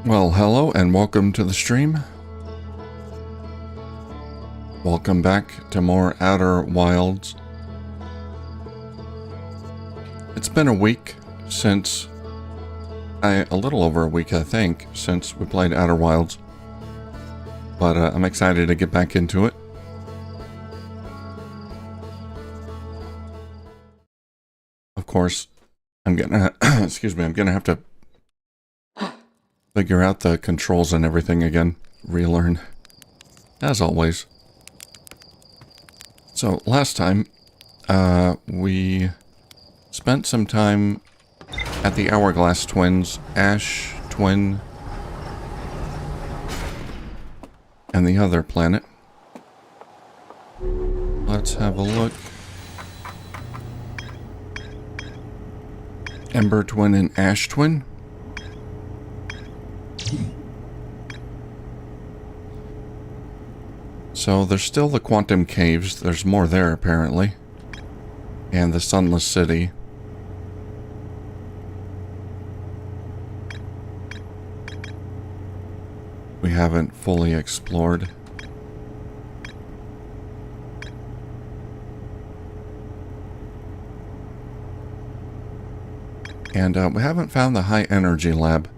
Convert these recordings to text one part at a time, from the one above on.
Well, hello and welcome to the stream. Welcome back to more Outer Wilds. It's been a week since, a little over a week I think, since we played Outer Wilds. But I'm excited to get back into it. Of course, I'm gonna, excuse me, I'm gonna have to figure out the controls and everything again. Relearn, as always. So, last time, we spent some time at the Hourglass Twins, Ash Twin, and the other planet. Let's have a look. Ember Twin and Ash Twin. So there's still the Quantum Caves. There's more there apparently. And the Sunless City. We haven't fully explored. And we haven't found the High Energy Lab.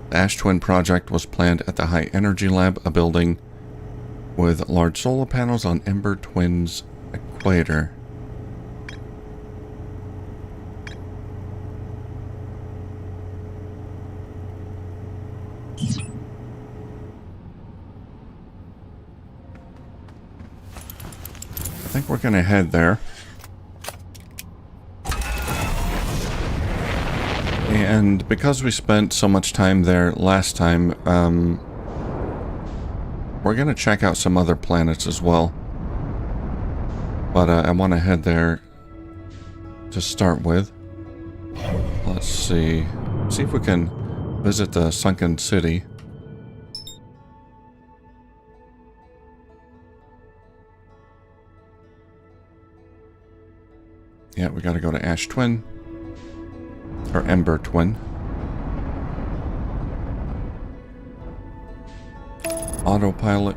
The Ash Twin project was planned at the High Energy Lab, a building with large solar panels on Ember Twin's equator. I think we're gonna head there. And because we spent so much time there last time, we're going to check out some other planets as well. But I want to head there to start with. Let's see. See if we can visit the Sunken City. Yeah, we got to go to Ash Twin. Or Ember Twin. Autopilot.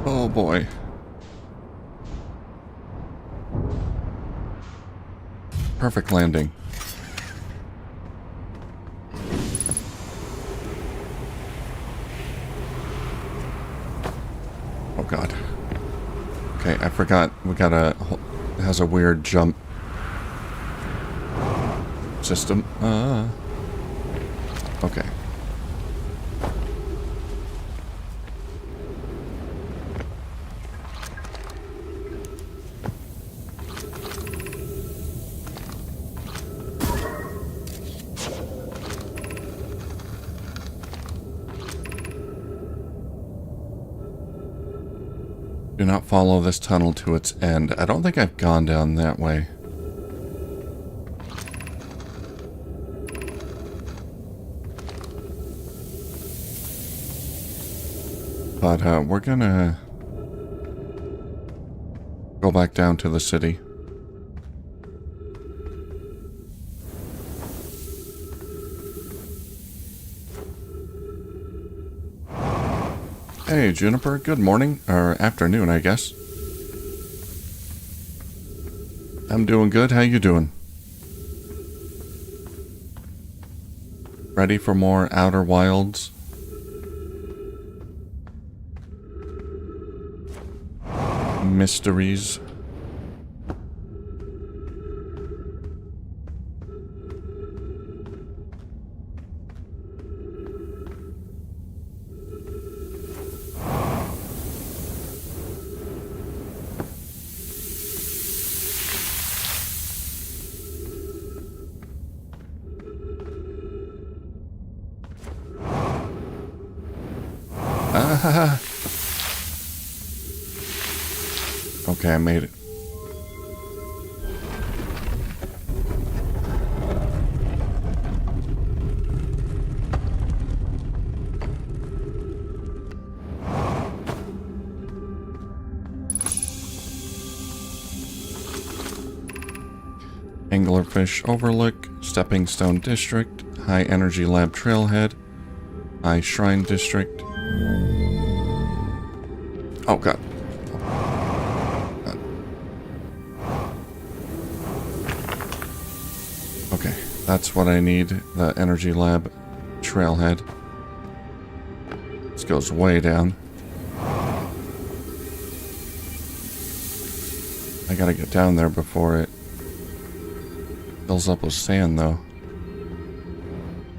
Oh boy. Perfect landing. Oh god. Okay, I forgot we got it has a weird jump system. Okay. Do not follow this tunnel to its end. I don't think I've gone down that way. But we're gonna go back down to the city. Hey, Juniper. Good morning. Or afternoon, I guess. I'm doing good. How you doing? Ready for more Outer Wilds? Mysteries? Okay, I made it. Anglerfish Overlook, Stepping Stone District, High Energy Lab Trailhead, High Shrine District. Oh god. Okay, that's what I need, the Energy Lab Trailhead. This goes way down. I gotta get down there before it fills up with sand, though.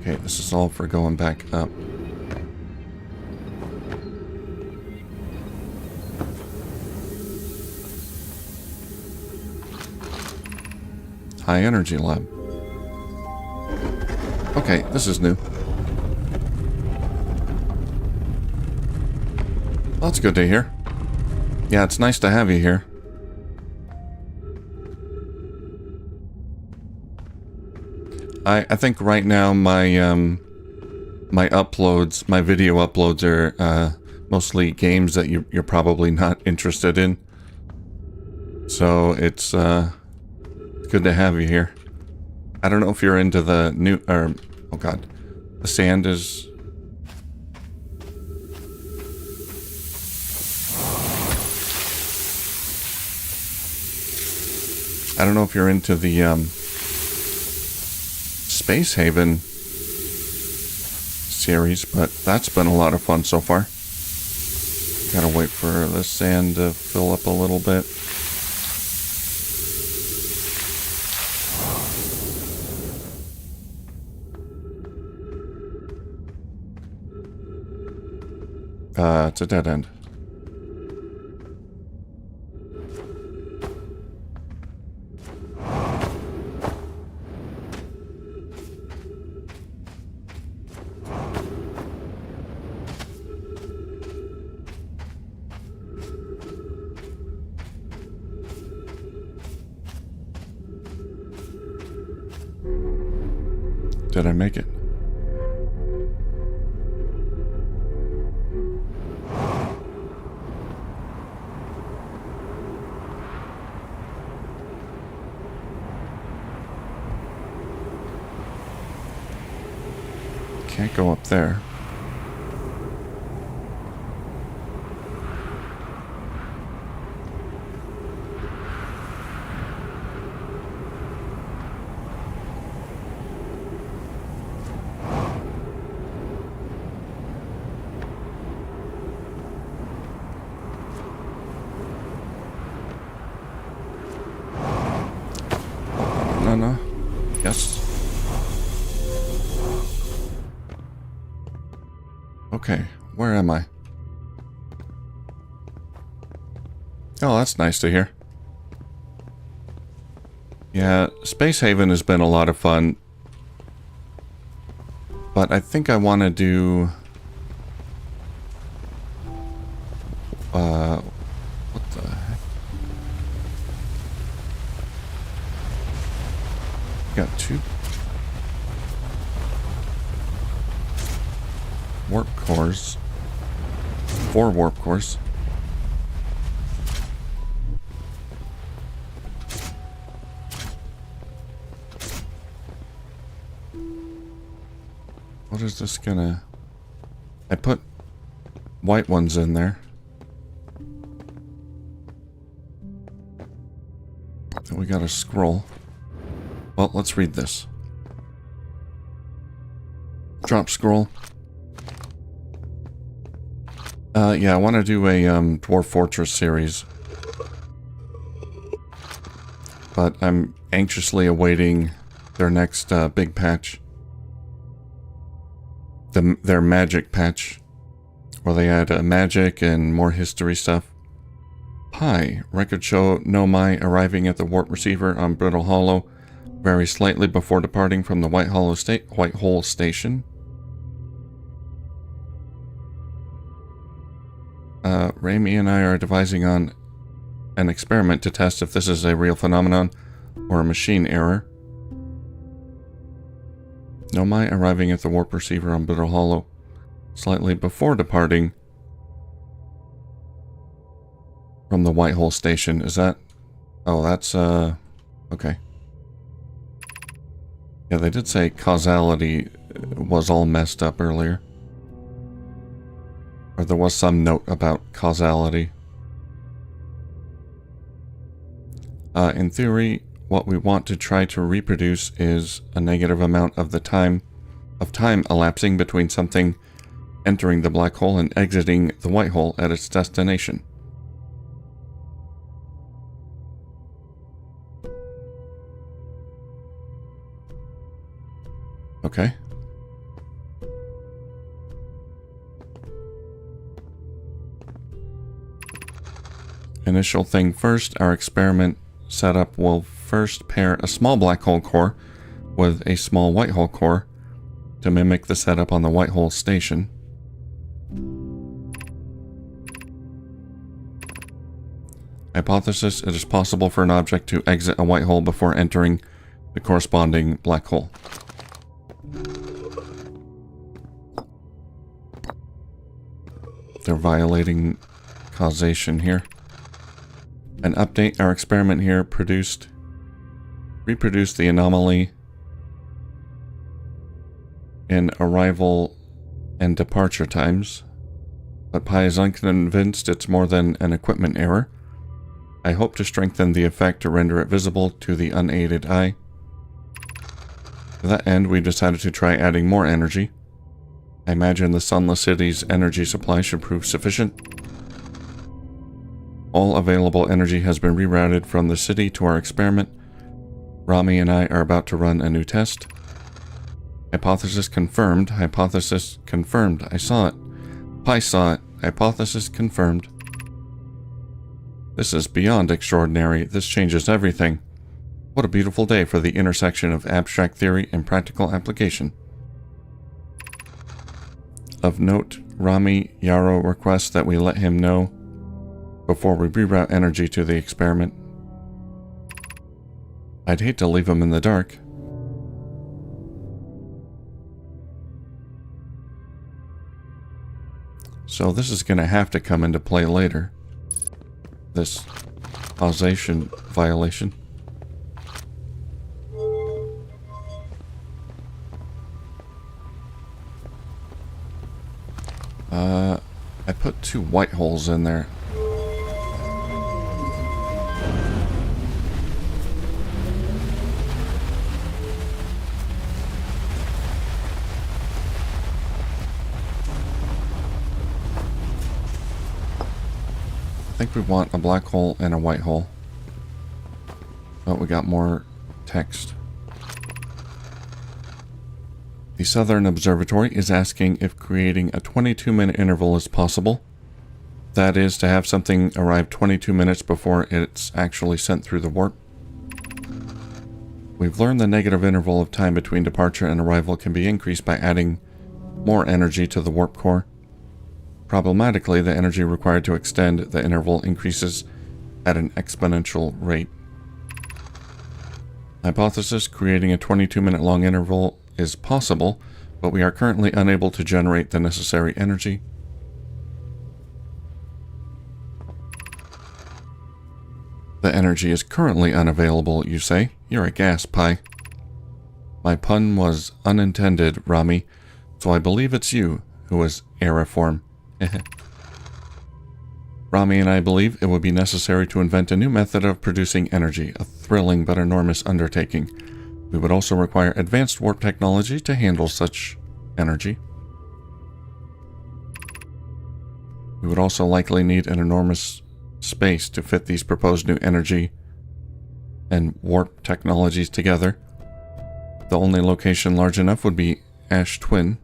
Okay, this is all for going back up. High Energy Lab. Okay, this is new. Well, that's good to hear. Yeah, it's nice to have you here. I think right now my my uploads, my video uploads are mostly games that you're probably not interested in. So it's good to have you here. I don't know if you're into the new, or oh god, the sand is. I don't know if you're into the Space Haven series, but that's been a lot of fun so far. Gotta wait for the sand to fill up a little bit. It's a dead end. Did I make it? Can't go up there. No. Yes. Okay, where am I? Oh, that's nice to hear. Yeah, Space Haven has been a lot of fun. But I think I want to do... what the heck? Got 2 warp cores. 4 warp cores. What is this gonna... I put white ones in there. And we got a scroll. Well, let's read this. Drop scroll. Yeah, I want to do a Dwarf Fortress series. But I'm anxiously awaiting their next big patch. Their magic patch. Where they add magic and more history stuff. Hi, records show Nomai arriving at the warp receiver on Brittle Hollow very slightly before departing from the White Hole Station. Rami and I are devising on an experiment to test if this is a real phenomenon or a machine error. Nomai arriving at the warp receiver on Bitter Hollow slightly before departing from the Whitehole station. Is that... Oh, that's, okay. Yeah, they did say causality was all messed up earlier. Or there was some note about causality. In theory, what we want to try to reproduce is a negative amount of the time elapsing between something entering the black hole and exiting the white hole at its destination. Okay. Initial thing first, our experiment setup will first pair a small black hole core with a small white hole core to mimic the setup on the white hole station. Hypothesis: it is possible for an object to exit a white hole before entering the corresponding black hole. They're violating causation here. An update: our experiment here reproduced the anomaly in arrival and departure times, but Pi is unconvinced it's more than an equipment error. I hope to strengthen the effect to render it visible to the unaided eye. To that end, we decided to try adding more energy. I imagine the Sunless City's energy supply should prove sufficient. All available energy has been rerouted from the city to our experiment. Rami and I are about to run a new test. Hypothesis confirmed. Hypothesis confirmed. I saw it. Pi saw it. Hypothesis confirmed. This is beyond extraordinary. This changes everything. What a beautiful day for the intersection of abstract theory and practical application. Of note, Rami Yarrow requests that we let him know before we reroute energy to the experiment. I'd hate to leave him in the dark. So this is going to have to come into play later. This causation violation. I put 2 white holes in there. I think we want a black hole and a white hole. But we got more text. The Southern Observatory is asking if creating a 22-minute interval is possible. That is, to have something arrive 22 minutes before it's actually sent through the warp. We've learned the negative interval of time between departure and arrival can be increased by adding more energy to the warp core. Problematically, the energy required to extend the interval increases at an exponential rate. Hypothesis: creating a 22-minute long interval is possible, but we are currently unable to generate the necessary energy. The energy is currently unavailable, you say? You're a gas, Pi. My pun was unintended, Rami, so I believe it's you who is errorform. Rami and I believe it would be necessary to invent a new method of producing energy, a thrilling but enormous undertaking. We would also require advanced warp technology to handle such energy. We would also likely need an enormous space to fit these proposed new energy and warp technologies together. The only location large enough would be Ash Twin.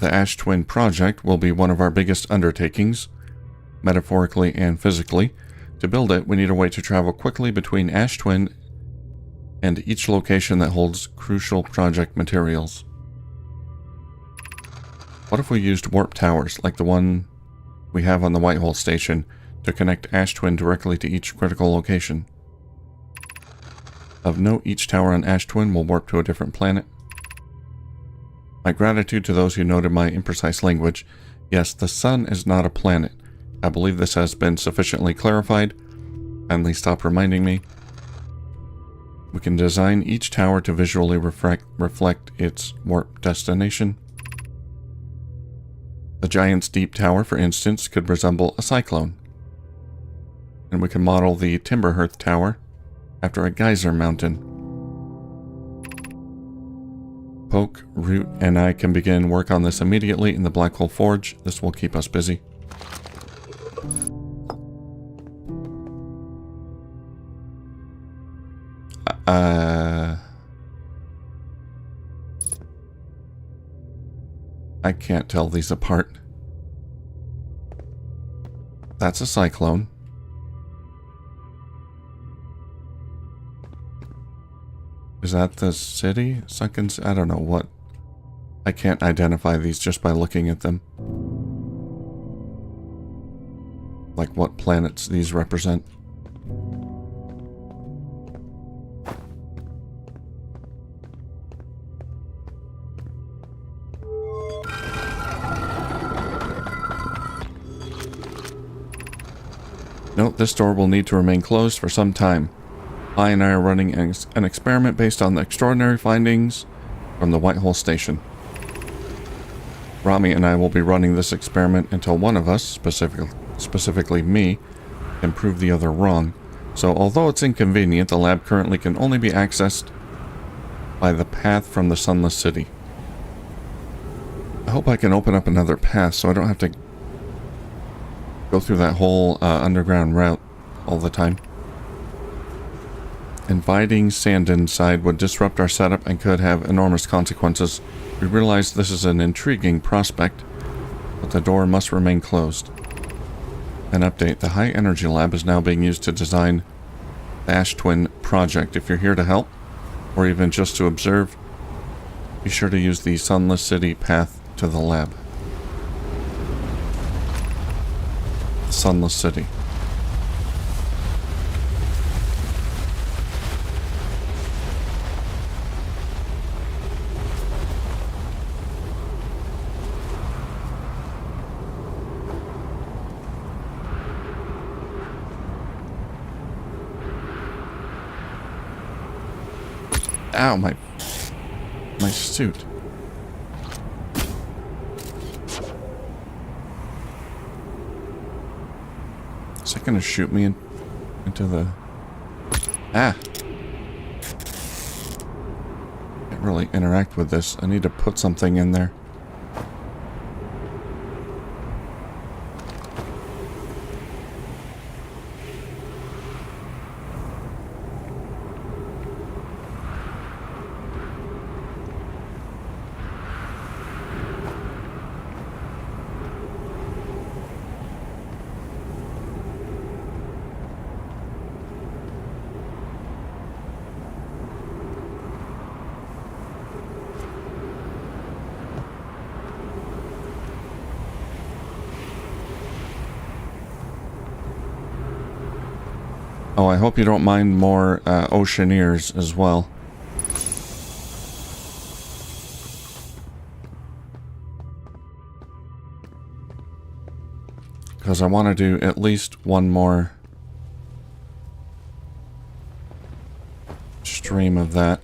The Ash Twin project will be one of our biggest undertakings, metaphorically and physically, To build it, we need a way to travel quickly between Ash Twin and each location that holds crucial project materials. What if we used warp towers, like the one we have on the Whitehole station, to connect Ash Twin directly to each critical location? Of note, each tower on Ash Twin will warp to a different planet. My gratitude to those who noted my imprecise language. Yes, the sun is not a planet. I believe this has been sufficiently clarified. Kindly stop reminding me. We can design each tower to visually reflect its warp destination. The Giant's Deep Tower, for instance, could resemble a cyclone. And we can model the Timberhearth Tower after a geyser mountain. Poke, Root, and I can begin work on this immediately in the Black Hole Forge. This will keep us busy. I can't tell these apart. That's a cyclone. Is that the city? Sunken... I don't know what. I can't identify these just by looking at them. Like what planets these represent. Note, this door will need to remain closed for some time. I and I are running an experiment based on the extraordinary findings from the Whitehole station. Rami and I will be running this experiment until one of us, specifically me, can prove the other wrong. So although it's inconvenient, the lab currently can only be accessed by the path from the Sunless City. I hope I can open up another path so I don't have to go through that whole underground route all the time. Inviting sand inside would disrupt our setup and could have enormous consequences. We realize this is an intriguing prospect, but the door must remain closed. An update. The High Energy Lab is now being used to design the Ash Twin project. If you're here to help, or even just to observe, be sure to use the Sunless City path to the lab. Sunless City. Ow, my suit. Is that gonna shoot me into the... Ah! Can't really interact with this. I need to put something in there. Oh, I hope you don't mind more oceaneers as well. Because I want to do at least one more stream of that.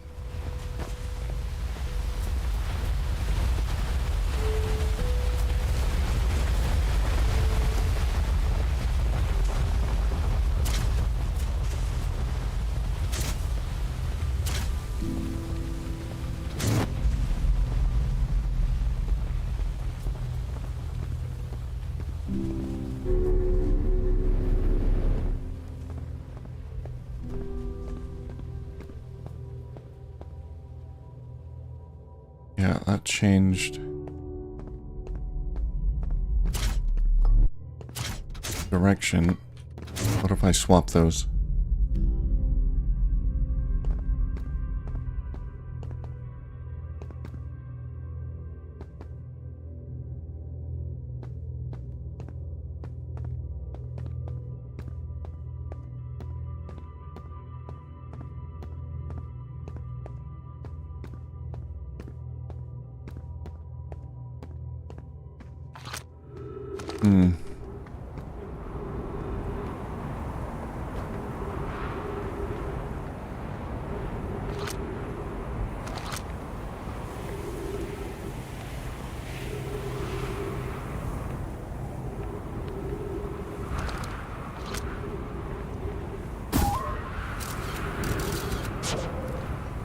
Yeah, that changed direction. What if if I swap those.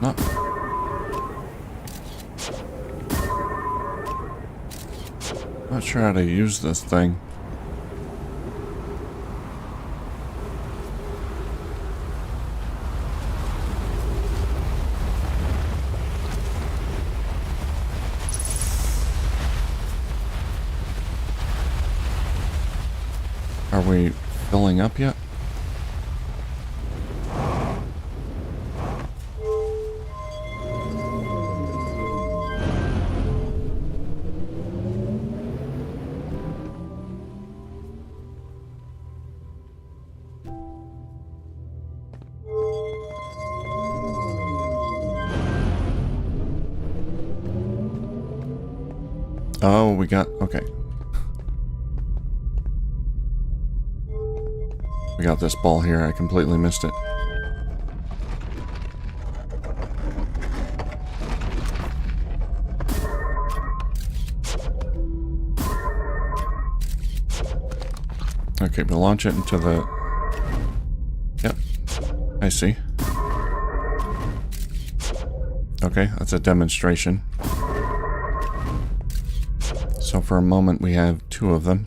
No. Not sure how to use this thing. Are we filling up yet? Oh, we got... okay. We got this ball here. I completely missed it. Okay, we'll launch it into the... Yep. I see. Okay, that's a demonstration. So for a moment we have two of them.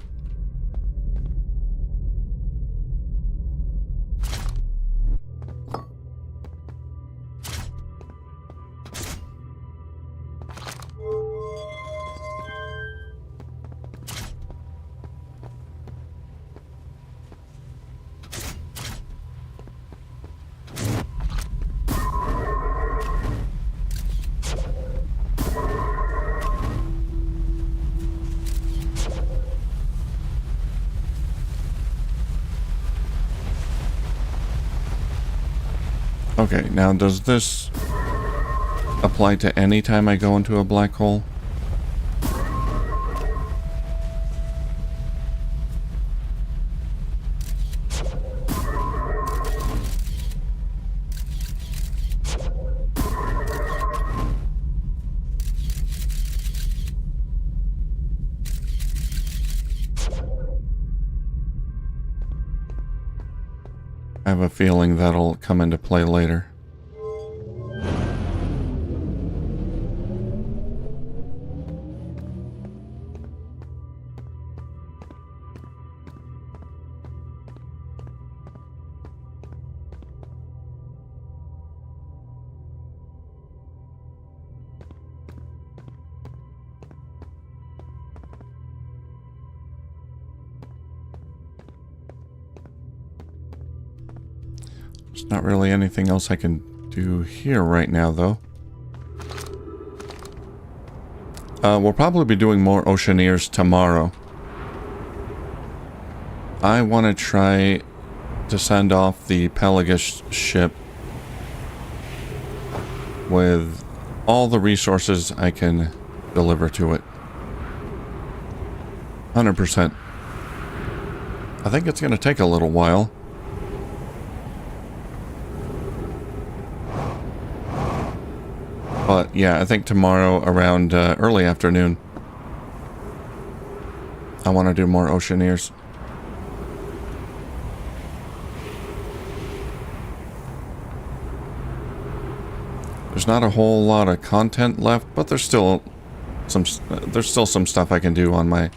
Okay, now does this apply to any time I go into a black hole? I have a feeling that'll come into play later. There's not really anything else I can do here right now, though. We'll probably be doing more Oceaneers tomorrow. I want to try to send off the Pelagus ship with all the resources I can deliver to it. 100%. I think it's going to take a little while. But yeah, I think tomorrow around early afternoon, I want to do more Oceaneers. There's not a whole lot of content left, but there's still some stuff I can do on my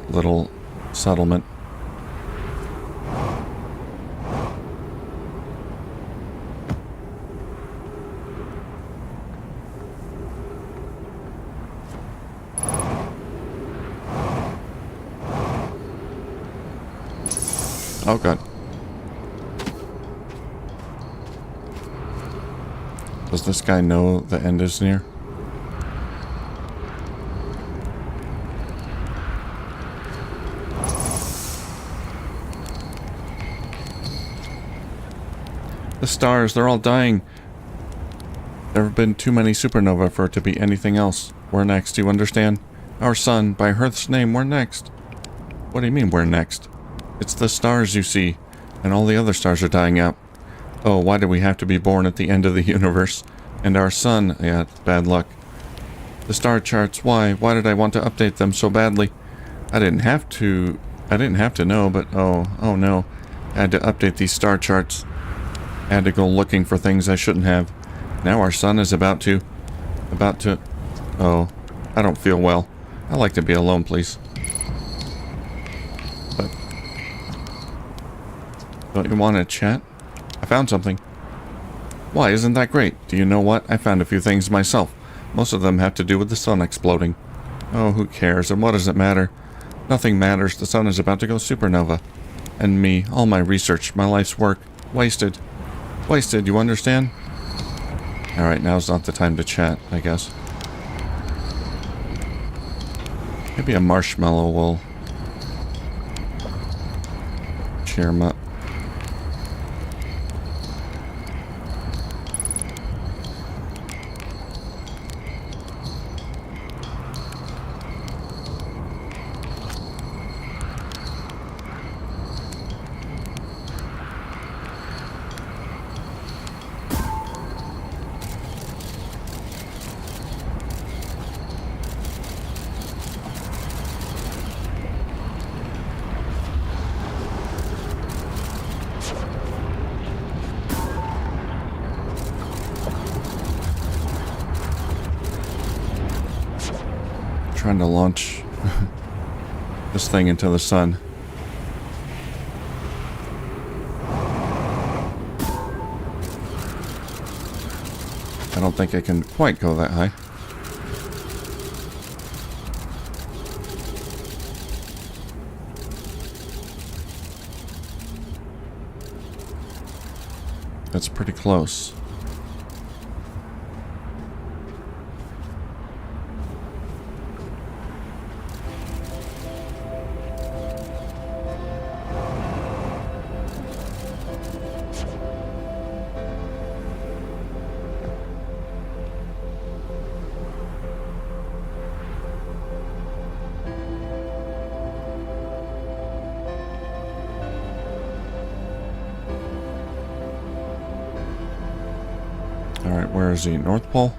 little settlement. Oh god. Does this guy know the end is near? The stars, they're all dying. There have been too many supernovae for it to be anything else. We're next, you understand? Our sun, by Earth's name, we're next. What do you mean we're next? It's the stars you see, and all the other stars are dying out. Oh, why did we have to be born at the end of the universe? And our sun, yeah, bad luck. The star charts, why? Why did I want to update them so badly? I didn't have to know, but oh no. I had to update these star charts. I had to go looking for things I shouldn't have. Now our sun is about to... Oh, I don't feel well. I like to be alone, please. But... Don't you want to chat? I found something. Why, isn't that great? Do you know what? I found a few things myself. Most of them have to do with the sun exploding. Oh, who cares? And what does it matter? Nothing matters. The sun is about to go supernova. And me, all my research, my life's work, wasted. Wasted, you understand? Alright, now's not the time to chat, I guess. Maybe a marshmallow will cheer him up. Trying to launch this thing into the sun. I don't think I can quite go that high. That's pretty close. Alright, where is he? North Pole?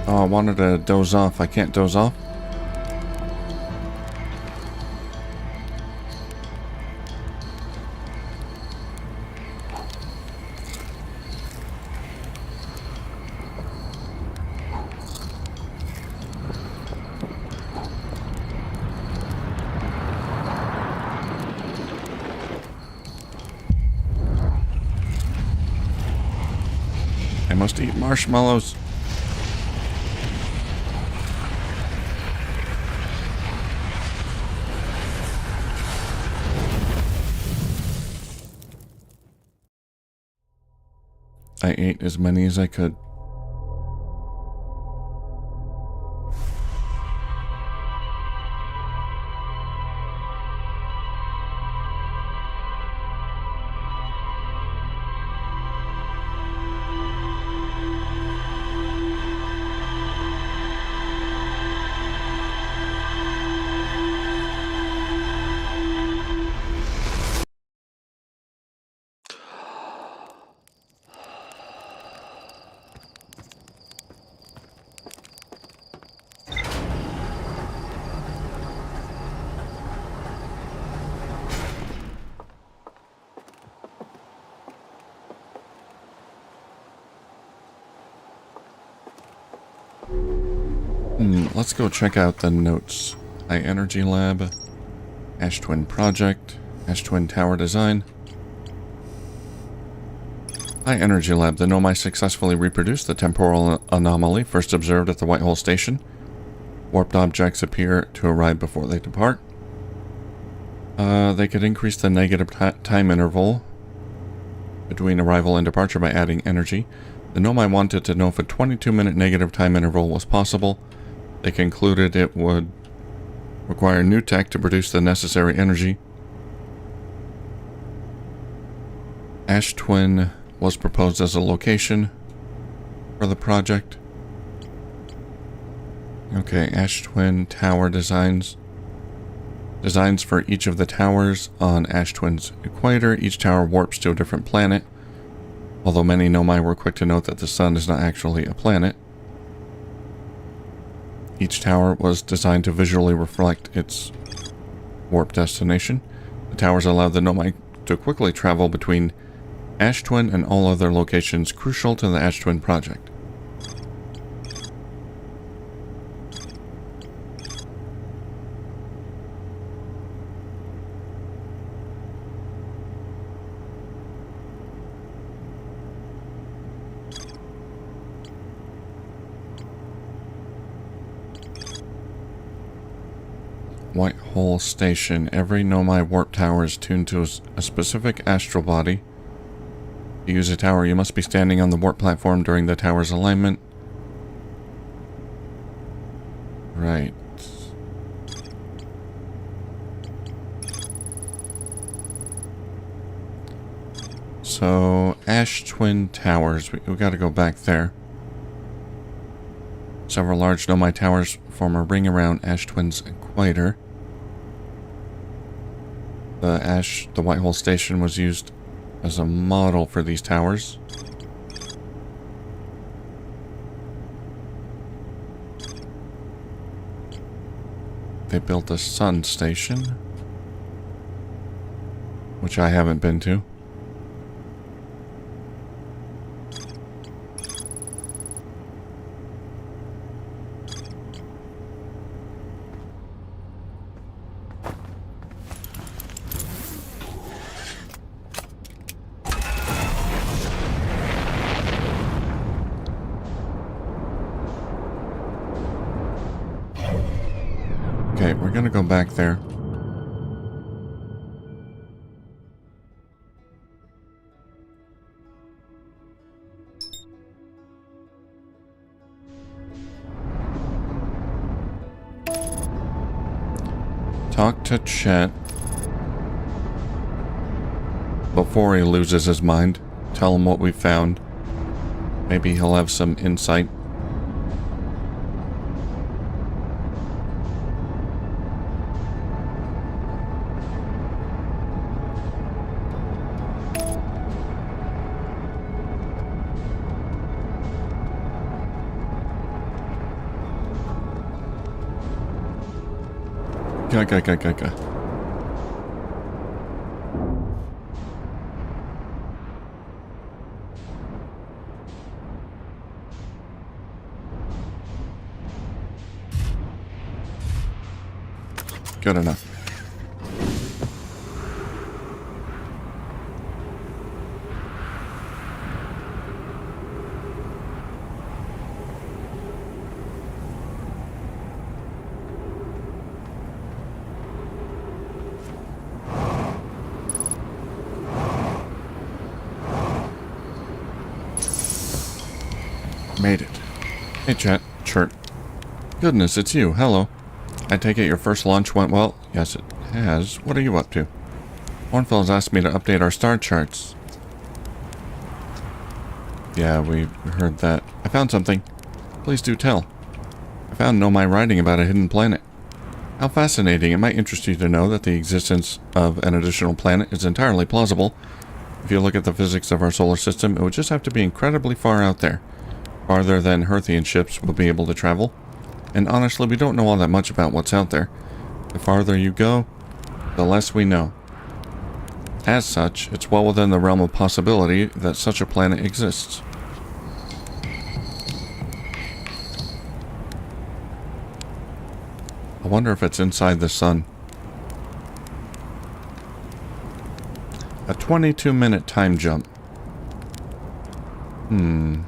Oh, I wanted to doze off. I can't doze off? I must eat marshmallows. I ate as many as I could. Let's go check out the notes. High Energy Lab, Ash Twin Project, Ash Twin Tower Design. High Energy Lab. The Nomai successfully reproduced the temporal anomaly first observed at the White Hole Station. Warped objects appear to arrive before they depart. They could increase the negative time interval between arrival and departure by adding energy. The Nomai wanted to know if a 22-minute negative time interval was possible. They concluded it would require new tech to produce the necessary energy. Ash Twin was proposed as a location for the project. Okay, Ash Twin Tower designs. Designs for each of the towers on Ash Twin's equator. Each tower warps to a different planet. Although many Nomai were quick to note that the sun is not actually a planet. Each tower was designed to visually reflect its warp destination. The towers allowed the Nomai to quickly travel between Ash Twin and all other locations crucial to the Ash Twin project. White Hole Station. Every Nomai warp tower is tuned to a specific astral body. To use a tower, you must be standing on the warp platform during the tower's alignment. Right. So, Ash Twin Towers. We gotta go back there. Several large Nomai towers form a ring around Ash Twin's equator. The White Hole Station was used as a model for these towers. They built a sun station, which I haven't been to. Okay, we're gonna go back there. Talk to Chet before he loses his mind. Tell him what we found. Maybe he'll have some insight. Go. Good enough. Made it. Hey, Chet. Chert. Goodness, it's you. Hello. I take it your first launch went well? Yes, it has. What are you up to? Hornfell's asked me to update our star charts. Yeah, we heard that. I found something. Please do tell. I found Nomai writing about a hidden planet. How fascinating. It might interest you to know that the existence of an additional planet is entirely plausible. If you look at the physics of our solar system, it would just have to be incredibly far out there. Farther than Herthian ships will be able to travel. And honestly, we don't know all that much about what's out there. The farther you go, the less we know. As such, it's well within the realm of possibility that such a planet exists. I wonder if it's inside the sun. A 22-minute time jump. Maybe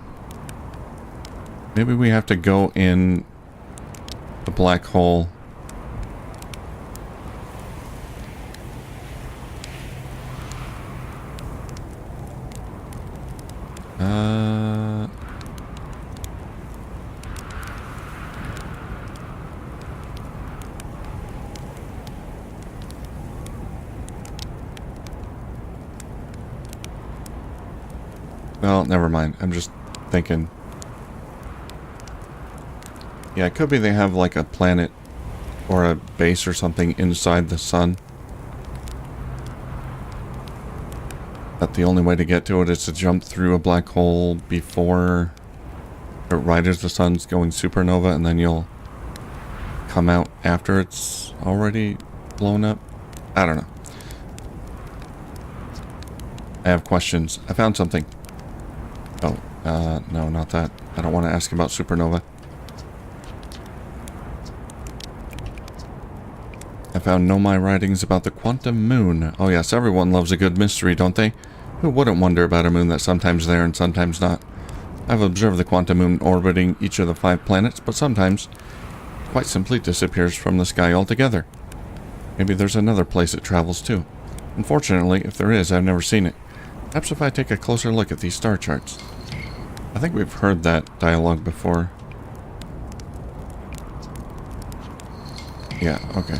we have to go in the black hole. Well, never mind. I'm just thinking. Yeah, it could be they have like a planet or a base or something inside the sun. That the only way to get to it is to jump through a black hole before or right as the sun's going supernova, and then you'll come out after it's already blown up. I don't know. I have questions. I found something. Oh, no, not that. I don't want to ask about supernova. I found Nomai writings about the quantum moon. Oh yes, everyone loves a good mystery, don't they? Who wouldn't wonder about a moon that's sometimes there and sometimes not? I've observed the quantum moon orbiting each of the 5 planets, but sometimes quite simply disappears from the sky altogether. Maybe there's another place it travels to. Unfortunately, if there is, I've never seen it. Perhaps if I take a closer look at these star charts. I think we've heard that dialogue before. Yeah, okay.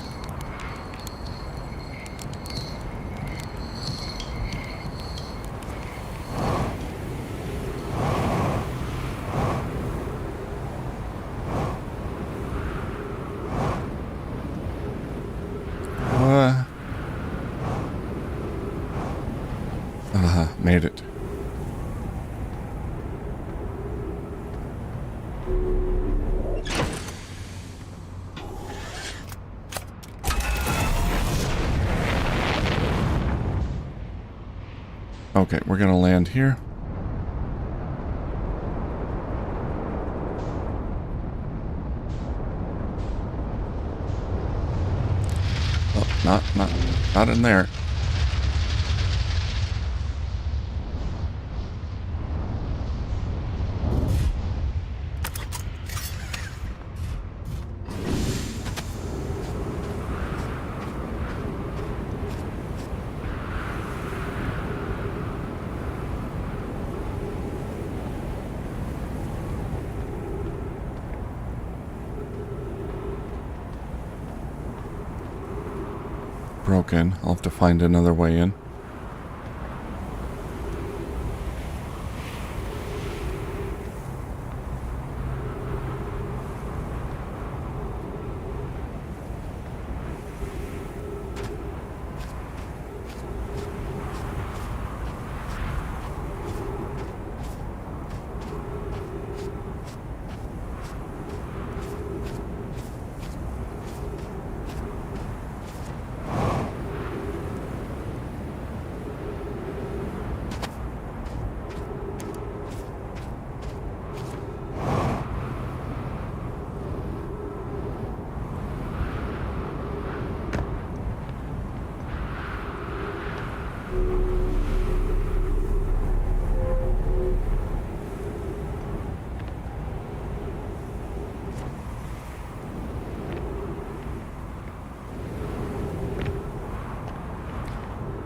Made it. Okay, we're gonna land here. Oh, not in there. Broken. I'll have to find another way in.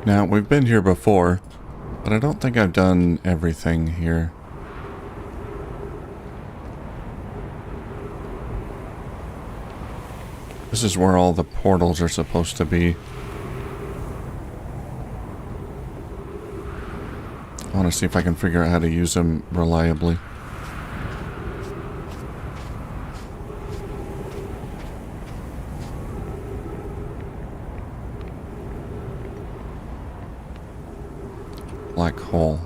Now, we've been here before, but I don't think I've done everything here. This is where all the portals are supposed to be. I want to see if I can figure out how to use them reliably. Black hole.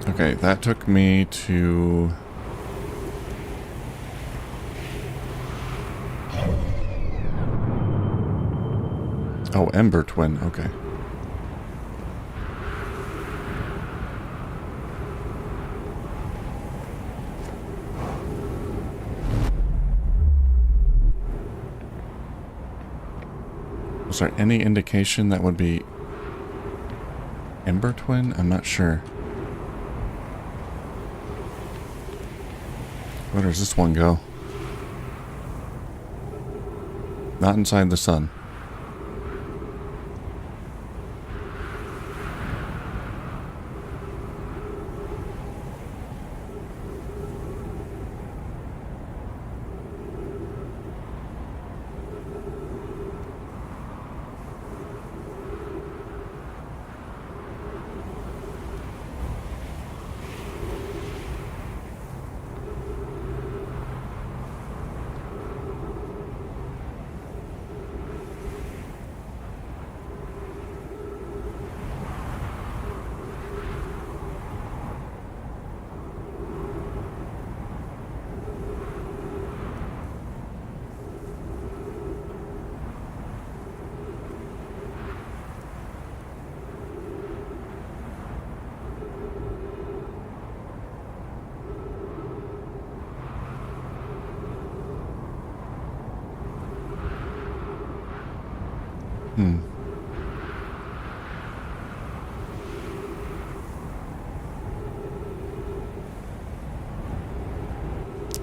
Okay, that took me to... Oh, Ember Twin, okay. Was there any indication that would be Ember Twin? I'm not sure. Where does this one go? Not inside the sun.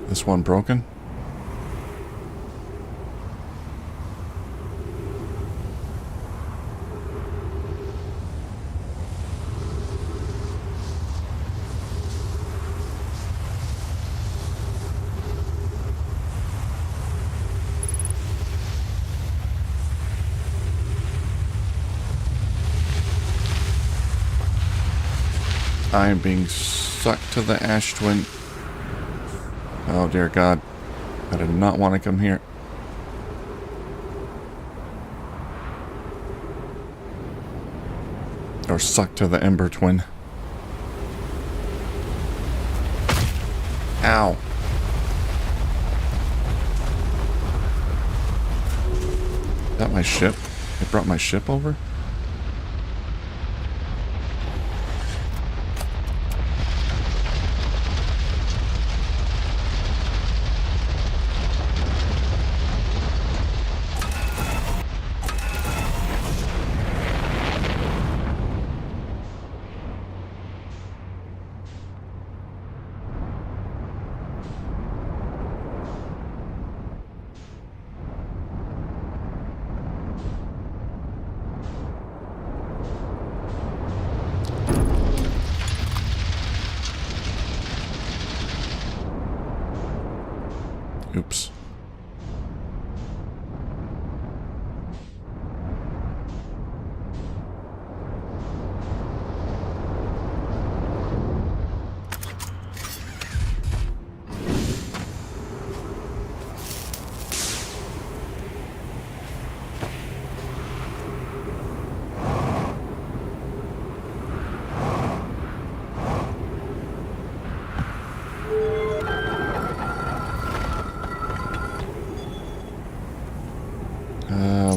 This one broken? I am being sucked to the ash twin. Oh dear God. I did not want to come here. Or sucked to the Ember Twin. Ow. Is that my ship? It brought my ship over? Oops.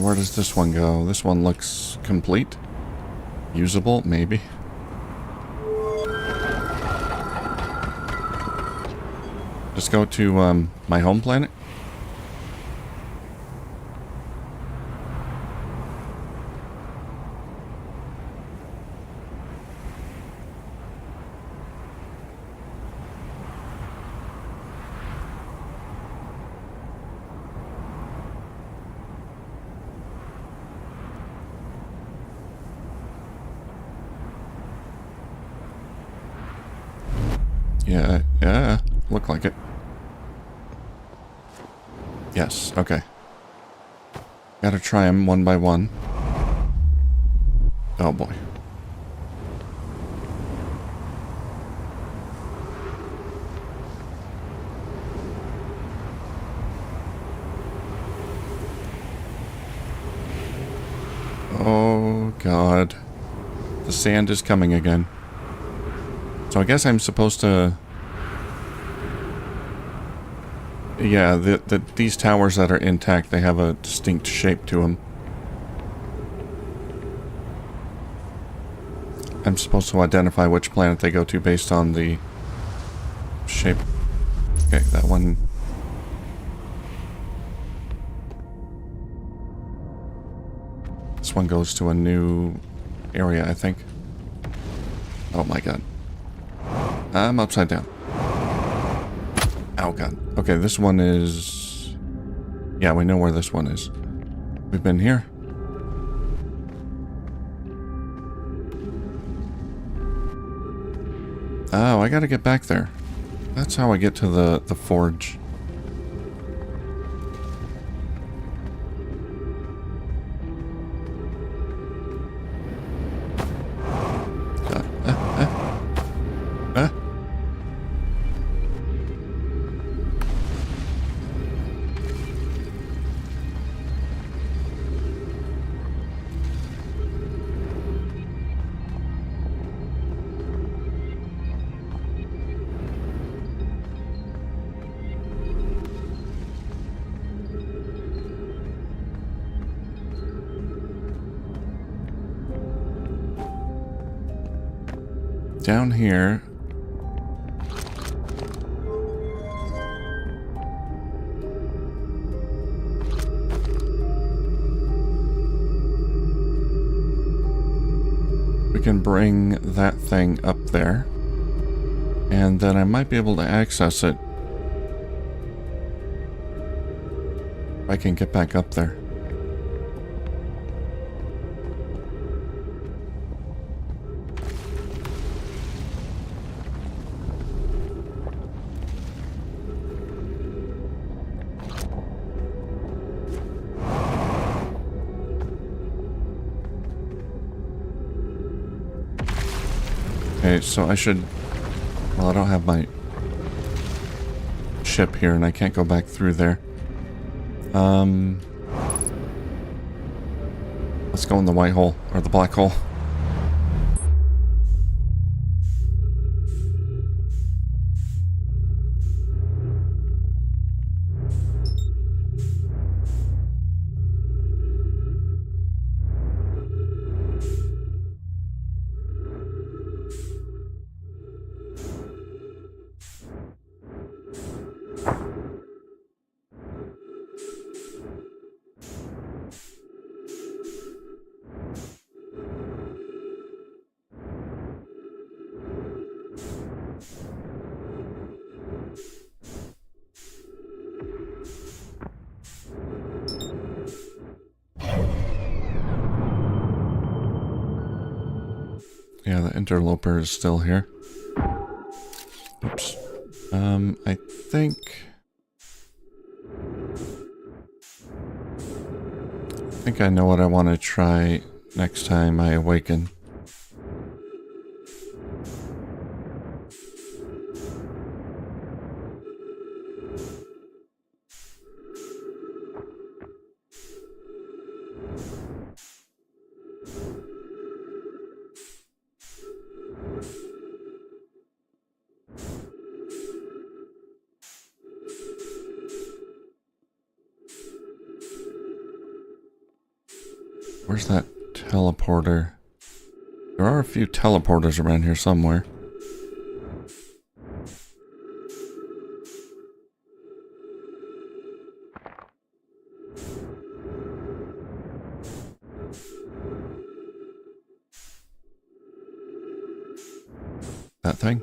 Where does this one go? This one looks complete. Usable, maybe. Just go to my home planet. Yeah, look like it. Yes, okay. Gotta try them one by one. Oh boy. Oh God. The sand is coming again. So I guess I'm supposed to... Yeah, these towers that are intact, they have a distinct shape to them. I'm supposed to identify which planet they go to based on the shape. Okay, that one... This one goes to a new area, I think. Oh my god. I'm upside down. Oh god. Okay, this one is... Yeah, we know where this one is. We've been here. Oh, I gotta get back there. That's how I get to the forge. Down here. We can bring that thing up there. And then I might be able to access it. If I can get back up there. Okay, so I should... Well, I don't have my ship here, and I can't go back through there. Let's go in the white hole, or the black hole. Yeah, the interloper is still here. Oops. I think I know what I want to try next time I awaken. Where's that teleporter? There are a few teleporters around here somewhere. That thing?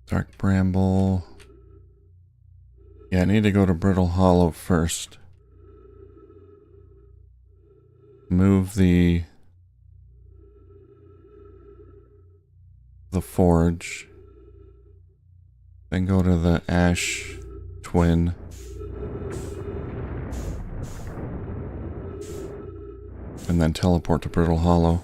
Dark Bramble. Yeah, I need to go to Brittle Hollow first. Move the forge. Then go to the Ash Twin. And then teleport to Brittle Hollow.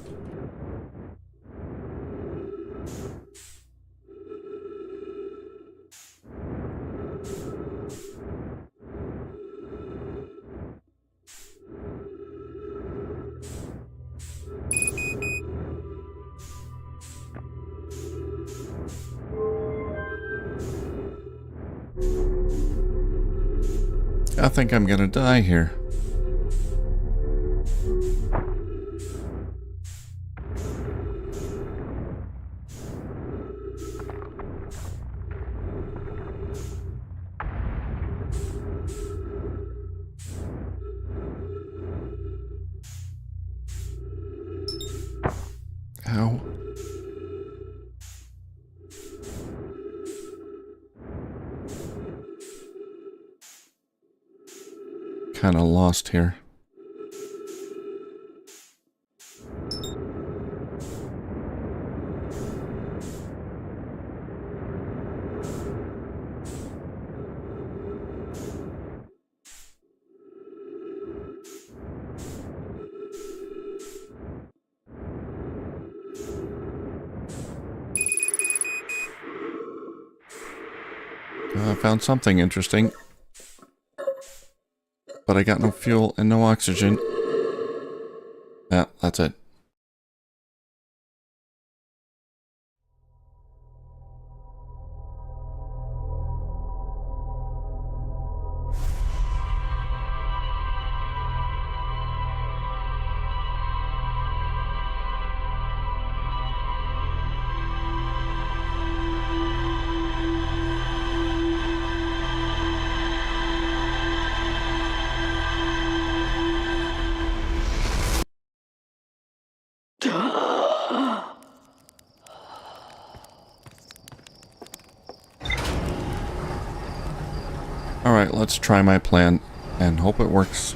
I think I'm gonna die here. Ow. Kind of lost here. I found something interesting. But I got no fuel and no oxygen. Yeah, that's it. Alright, let's try my plan and hope it works.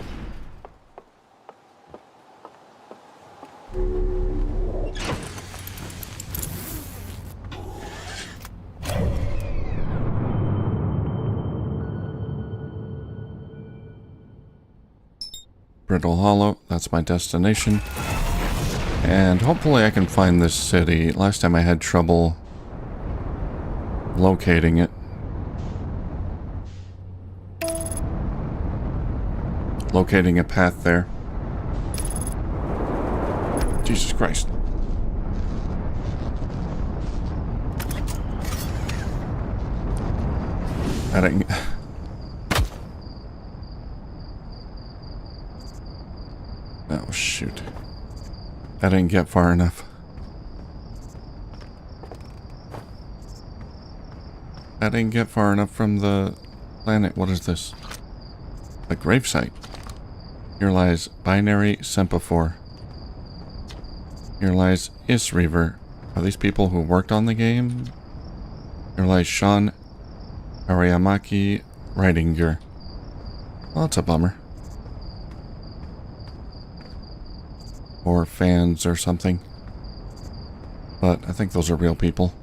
Brittle Hollow, that's my destination. And hopefully I can find this city. Last time I had trouble locating it. Locating a path there. Jesus Christ. I didn't... Oh, shoot. I didn't get far enough. I didn't get far enough from the planet. What is this? A gravesite. Here lies Binary Semaphore. Here lies Isreaver. Are these people who worked on the game? Here lies Sean Ariamaki Ridinger. Well, that's a bummer. Or fans or something. But I think those are real people.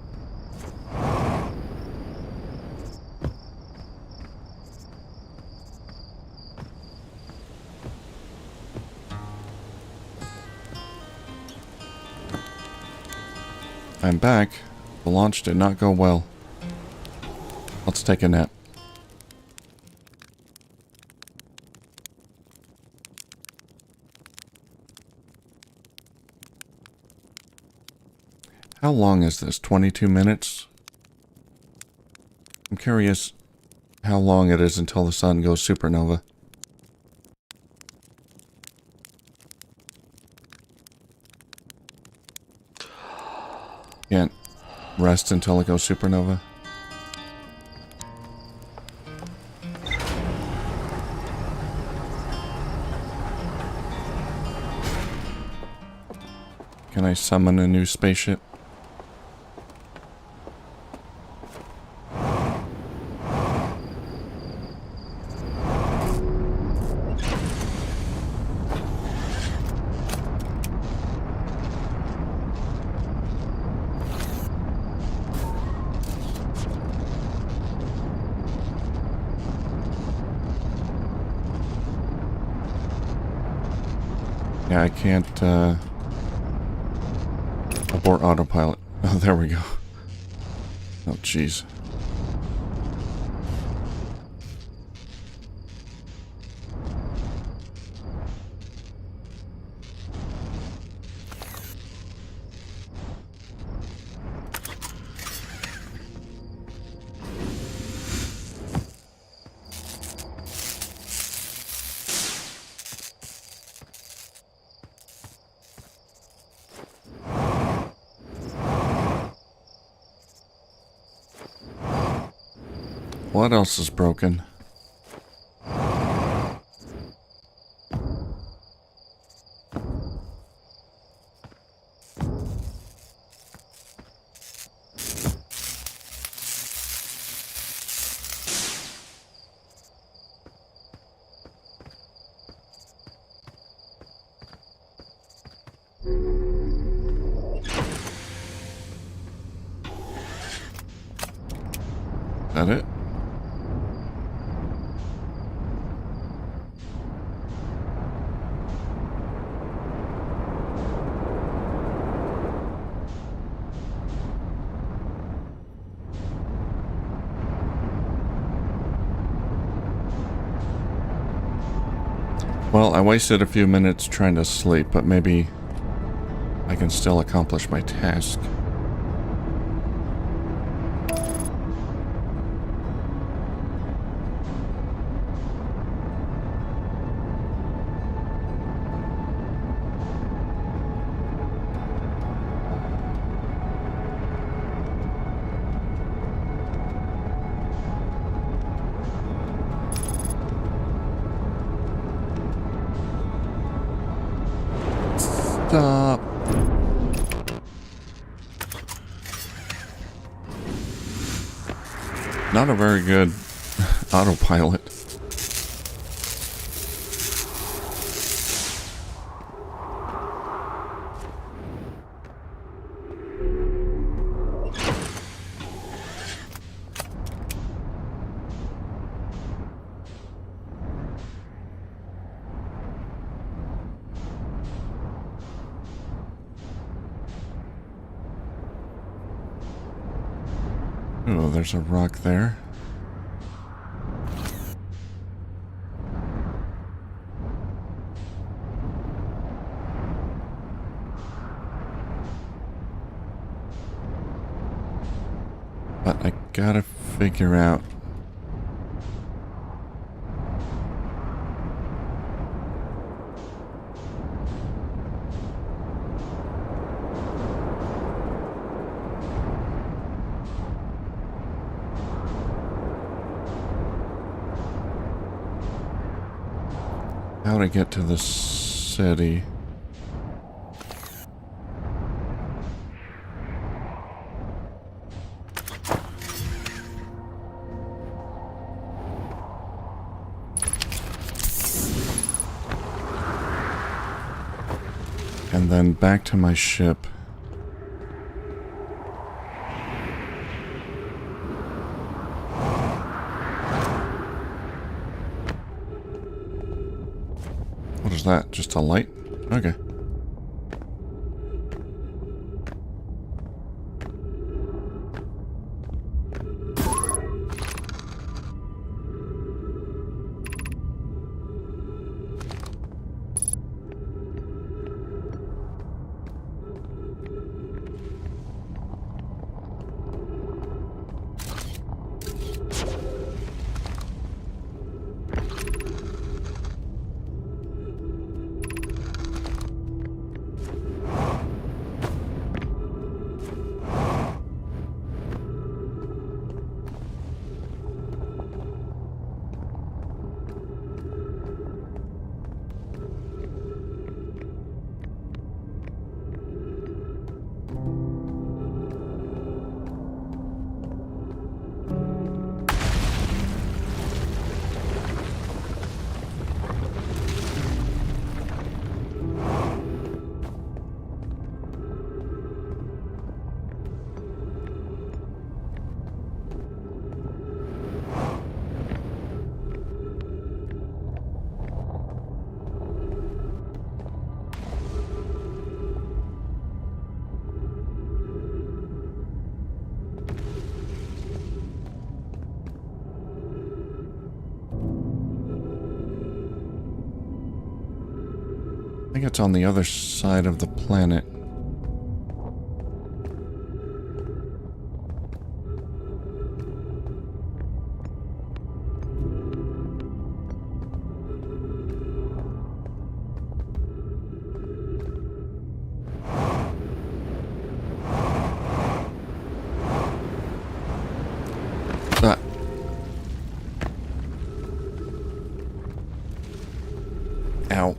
I'm back. The launch did not go well. Let's take a nap. How long is this? 22 minutes? I'm curious how long it is until the sun goes supernova. Can't rest until it goes supernova. Can I summon a new spaceship? Okay, I can't abort autopilot. Oh, there we go. Oh, jeez. What else is broken? Is that it? Well, I wasted a few minutes trying to sleep, but maybe I can still accomplish my task. Stop. Not a very good autopilot. Oh, there's a rock there. But I gotta figure out how to get to the city. And then back to my ship. What is that? Just a light? Okay. it's on the other side of the planet. Ow.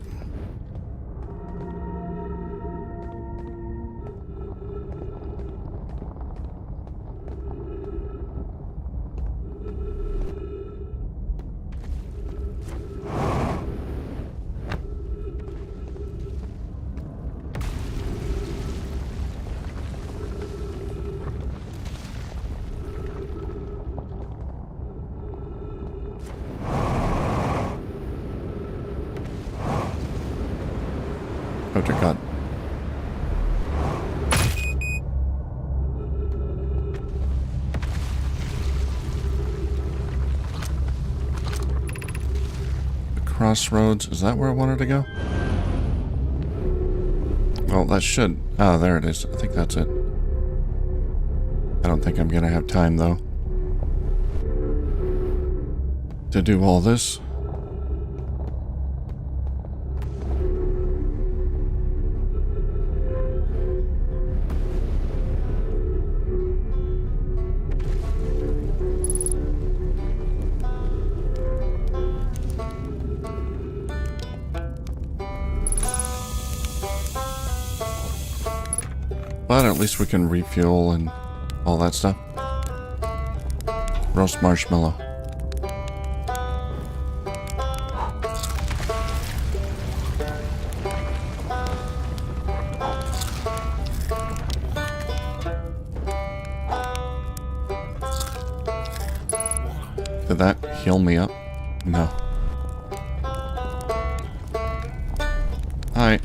Oh dear God. The crossroads, is that where I wanted to go? Well, that should... Oh, there it is. I think that's it. I don't think I'm gonna have time, though, to do all this. But at least we can refuel and all that stuff. Roast marshmallow. Did that heal me up? No. Hi.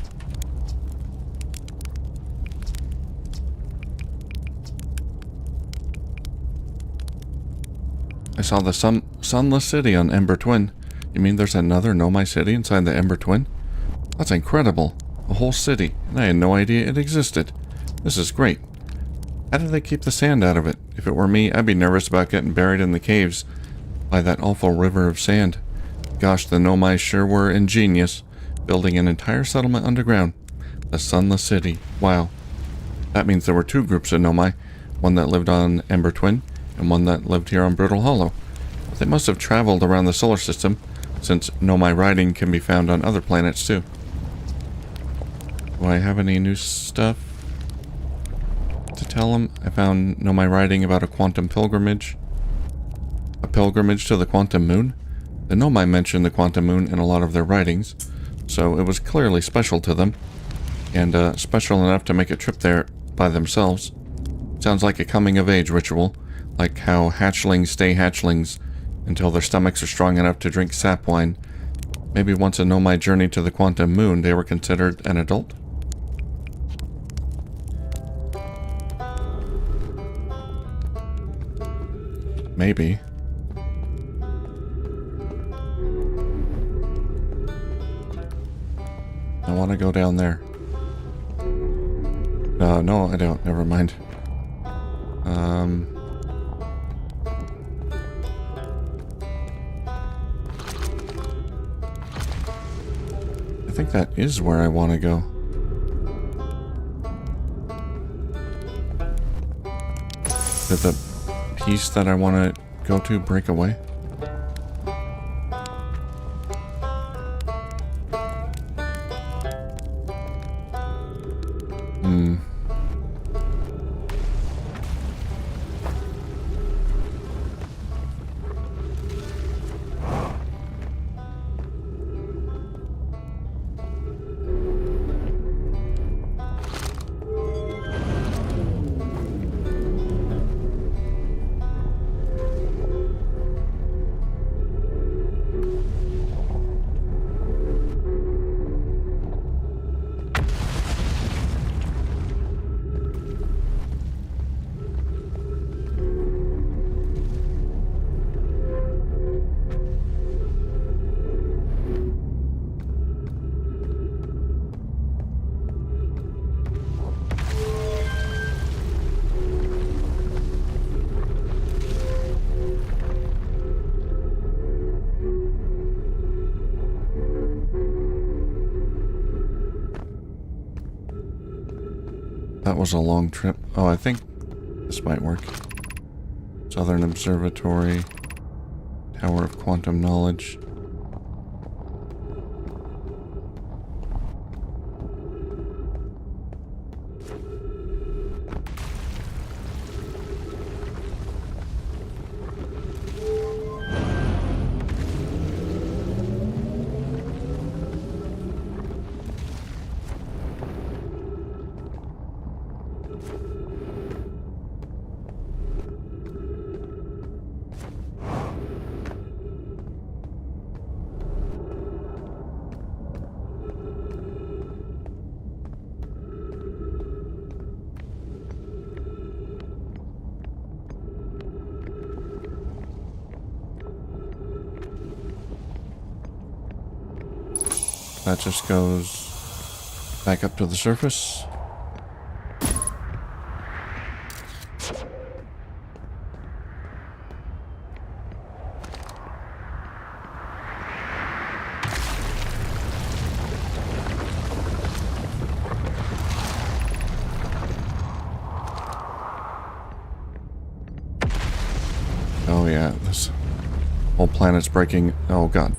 I saw the sunless city on Ember Twin. You mean there's another Nomai city inside the Ember Twin? That's incredible. A whole city, and I had no idea it existed. This is great. How do they keep the sand out of it? If it were me, I'd be nervous about getting buried in the caves by that awful river of sand. Gosh, the Nomai sure were ingenious, building an entire settlement underground. The Sunless City. Wow. That means there were two groups of Nomai, one that lived on Ember Twin, and one that lived here on Brittle Hollow. They must have traveled around the solar system, since Nomai writing can be found on other planets too. Do I have any new stuff to tell them? I found Nomai writing about a quantum pilgrimage. A pilgrimage to the quantum moon? The Nomai mentioned the quantum moon in a lot of their writings, so it was clearly special to them, and special enough to make a trip there by themselves. Sounds like a coming-of-age ritual, like how hatchlings stay hatchlings until their stomachs are strong enough to drink sap wine. Maybe once a Nomai journey to the quantum moon, they were considered an adult? Maybe. I want to go down there. No, I don't. Never mind. I think that is where I want to go. Did the piece that I want to go to break away? Hmm. that was a long trip. Oh, I think this might work. Southern Observatory. Tower of Quantum Knowledge. That just goes back up to the surface. Oh yeah, this whole planet's breaking. Oh god.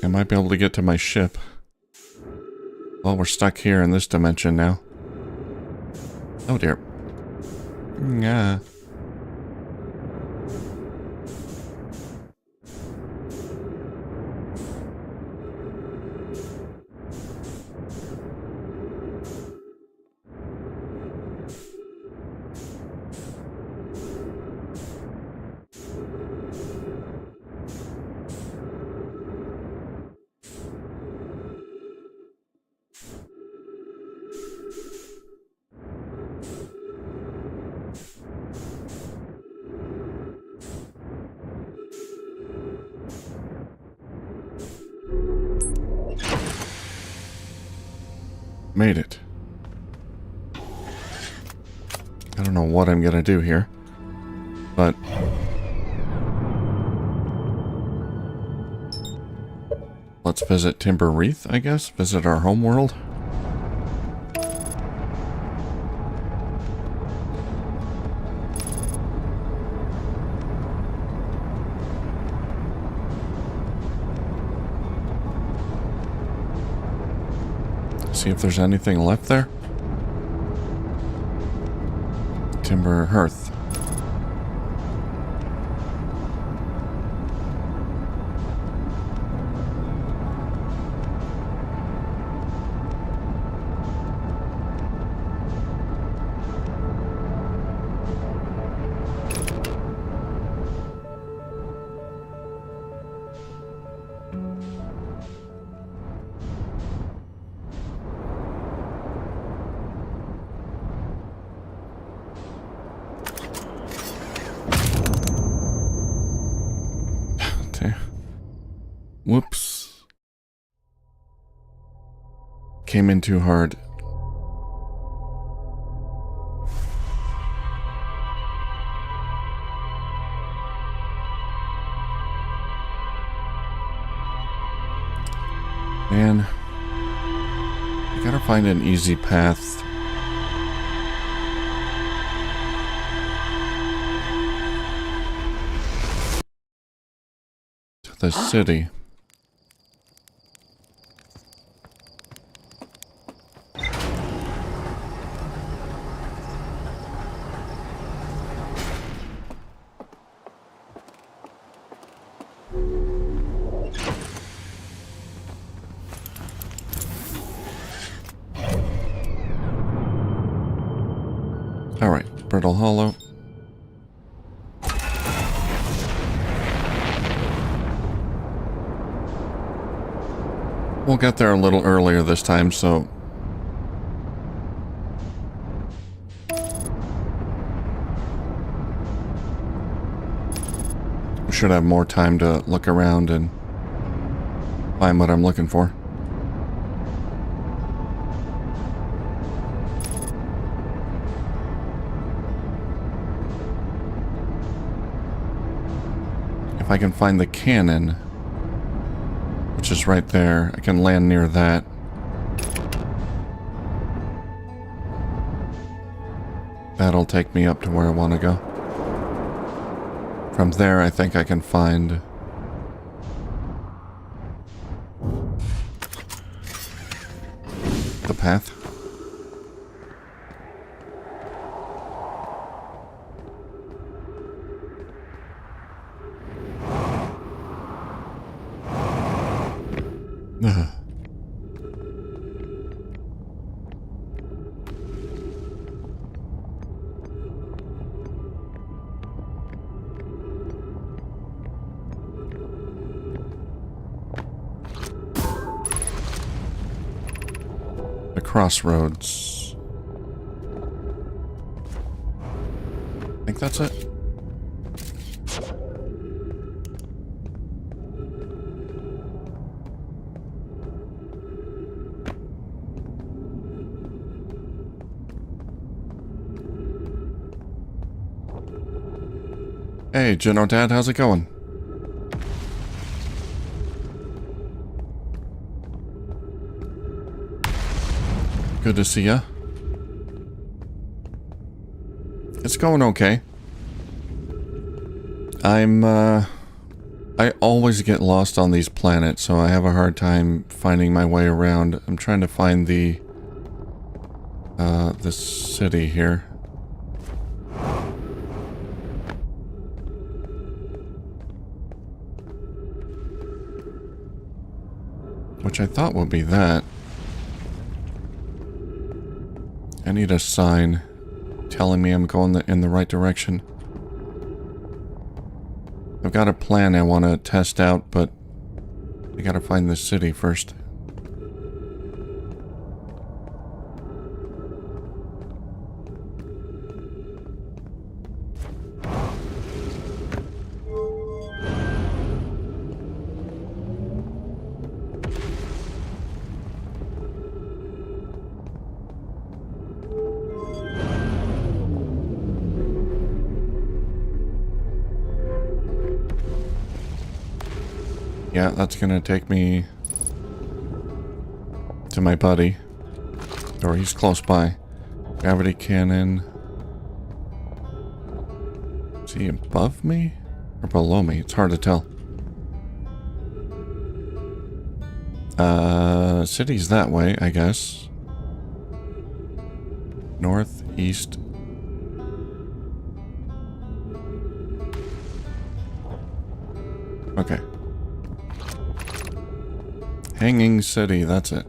I might be able to get to my ship. Well, we're stuck here in this dimension now. Oh dear. Yeah. Made it. I don't know what I'm gonna do here, but let's visit Timber Reef, I guess. Visit our home world. See if there's anything left there. Timber Hearth. Whoops. Came in too hard. Man, I gotta find an easy path. To the city. Alright, Brittle Hollow. We'll get there a little earlier this time, so... should have more time to look around and find what I'm looking for. If I can find the cannon, which is right there, I can land near that. That'll take me up to where I want to go. From there, I think I can find the path. Ugh. The crossroads. I think that's it. Hey, Gino Dad, how's it going? Good to see ya. It's going okay. I always get lost on these planets, so I have a hard time finding my way around. I'm trying to find the city here. Which I thought would be that. I need a sign telling me I'm going in the right direction. I've got a plan I want to test out, but I gotta find the city first. Yeah, that's gonna take me to my buddy. Or he's close by. Gravity cannon. Is he above me? Or below me? It's hard to tell. City's that way, I guess. North, east. Okay. Hanging City, that's it.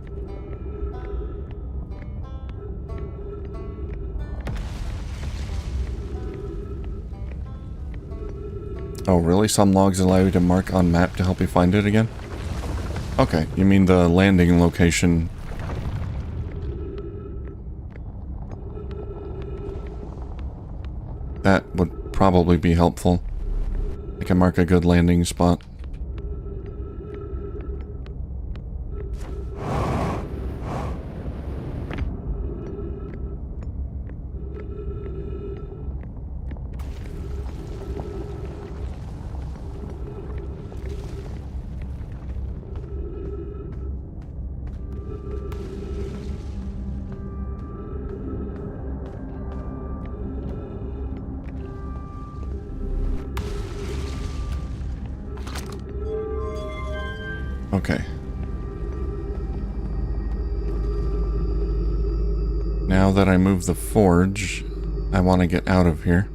Oh, really? Some logs allow you to mark on map to help you find it again? Okay, you mean the landing location. That would probably be helpful. I can mark a good landing spot. Okay. Now that I move the forge, I want to get out of here.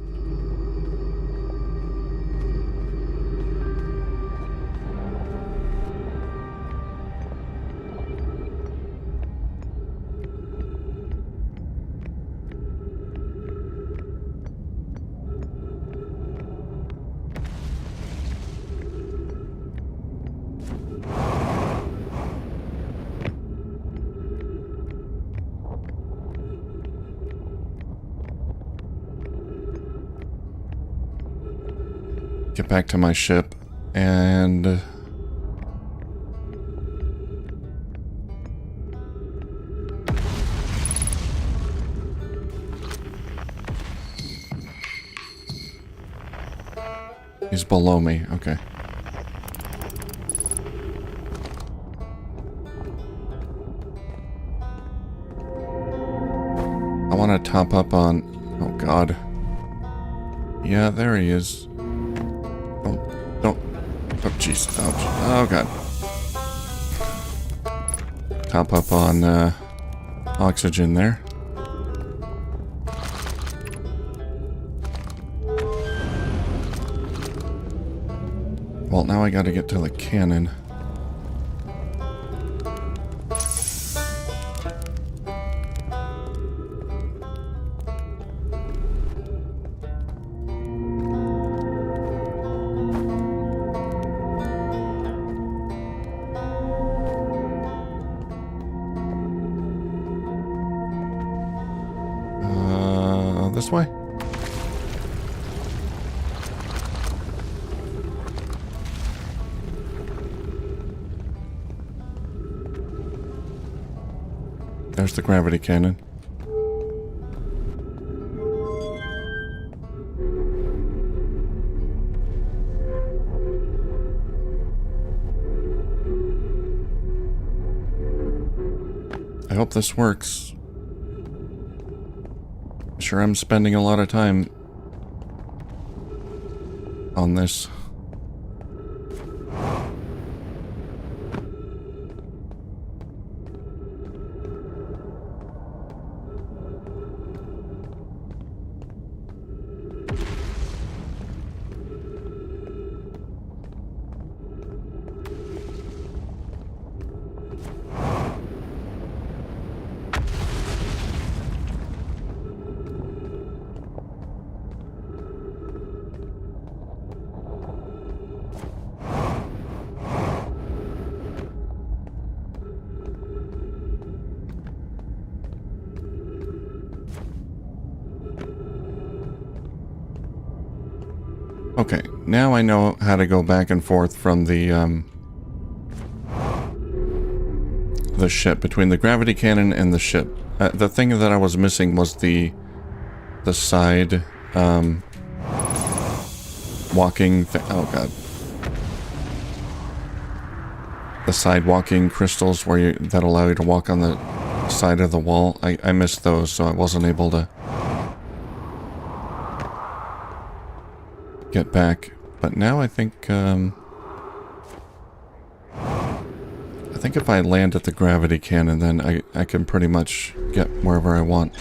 get back to my ship and... He's below me, okay. I want to top up on... Oh, God. Yeah, there he is. Don't... Oh, jeez. Oh, God. Top up on oxygen there. Well, now I gotta get to the cannon. This way? There's the gravity cannon. I hope this works. Sure, I'm spending a lot of time on this. Okay, now I know how to go back and forth from the ship, between the gravity cannon and the ship. The thing that I was missing was the side walking oh god. The side walking crystals where that allow you to walk on the side of the wall. I missed those, so I wasn't able to get back. But now I think if I land at the gravity cannon, then I can pretty much get wherever I want.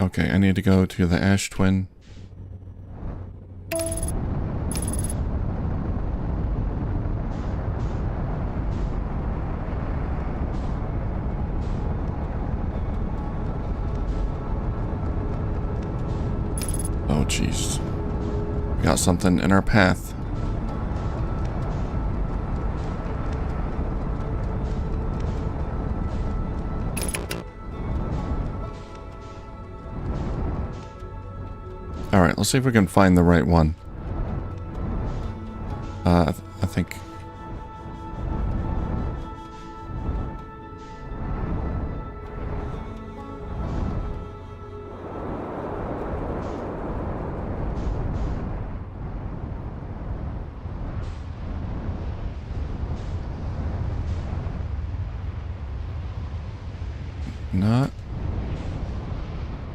Okay, I need to go to the Ash Twin. Oh, jeez. We got something in our path. Alright, let's see if we can find the right one. I think...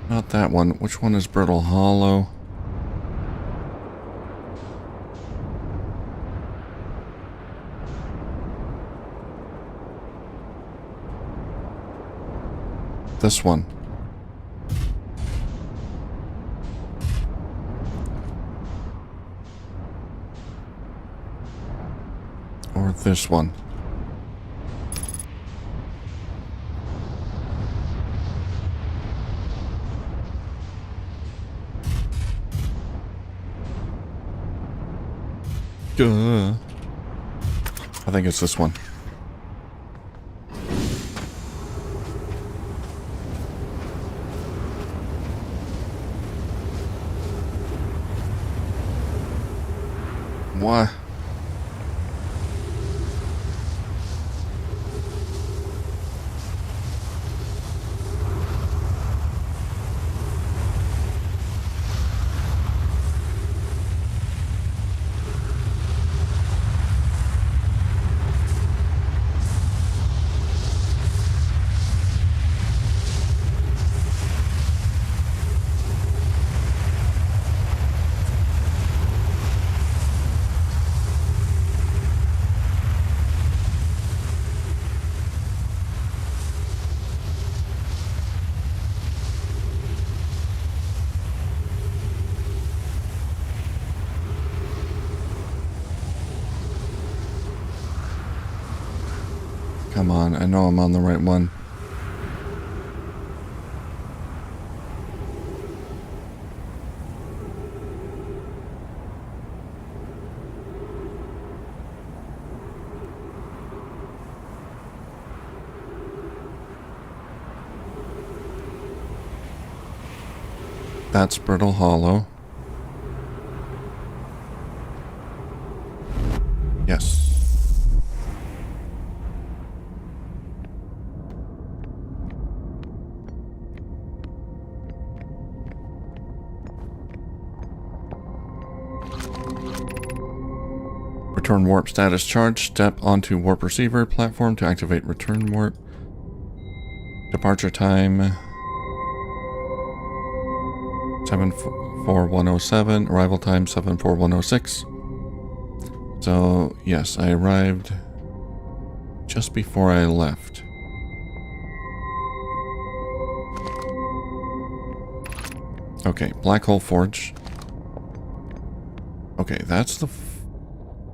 Not that one. Which one is Brittle Hollow? This one. Or this one. Duh. I think it's this one. What? Come on, I know I'm on the right one. That's Brittle Hollow. Yes. Return warp status charge. Step onto warp receiver platform to activate return warp. Departure time 74107. Arrival time 74106. So yes, I arrived just before I left. Okay, Black Hole Forge. Okay, that's the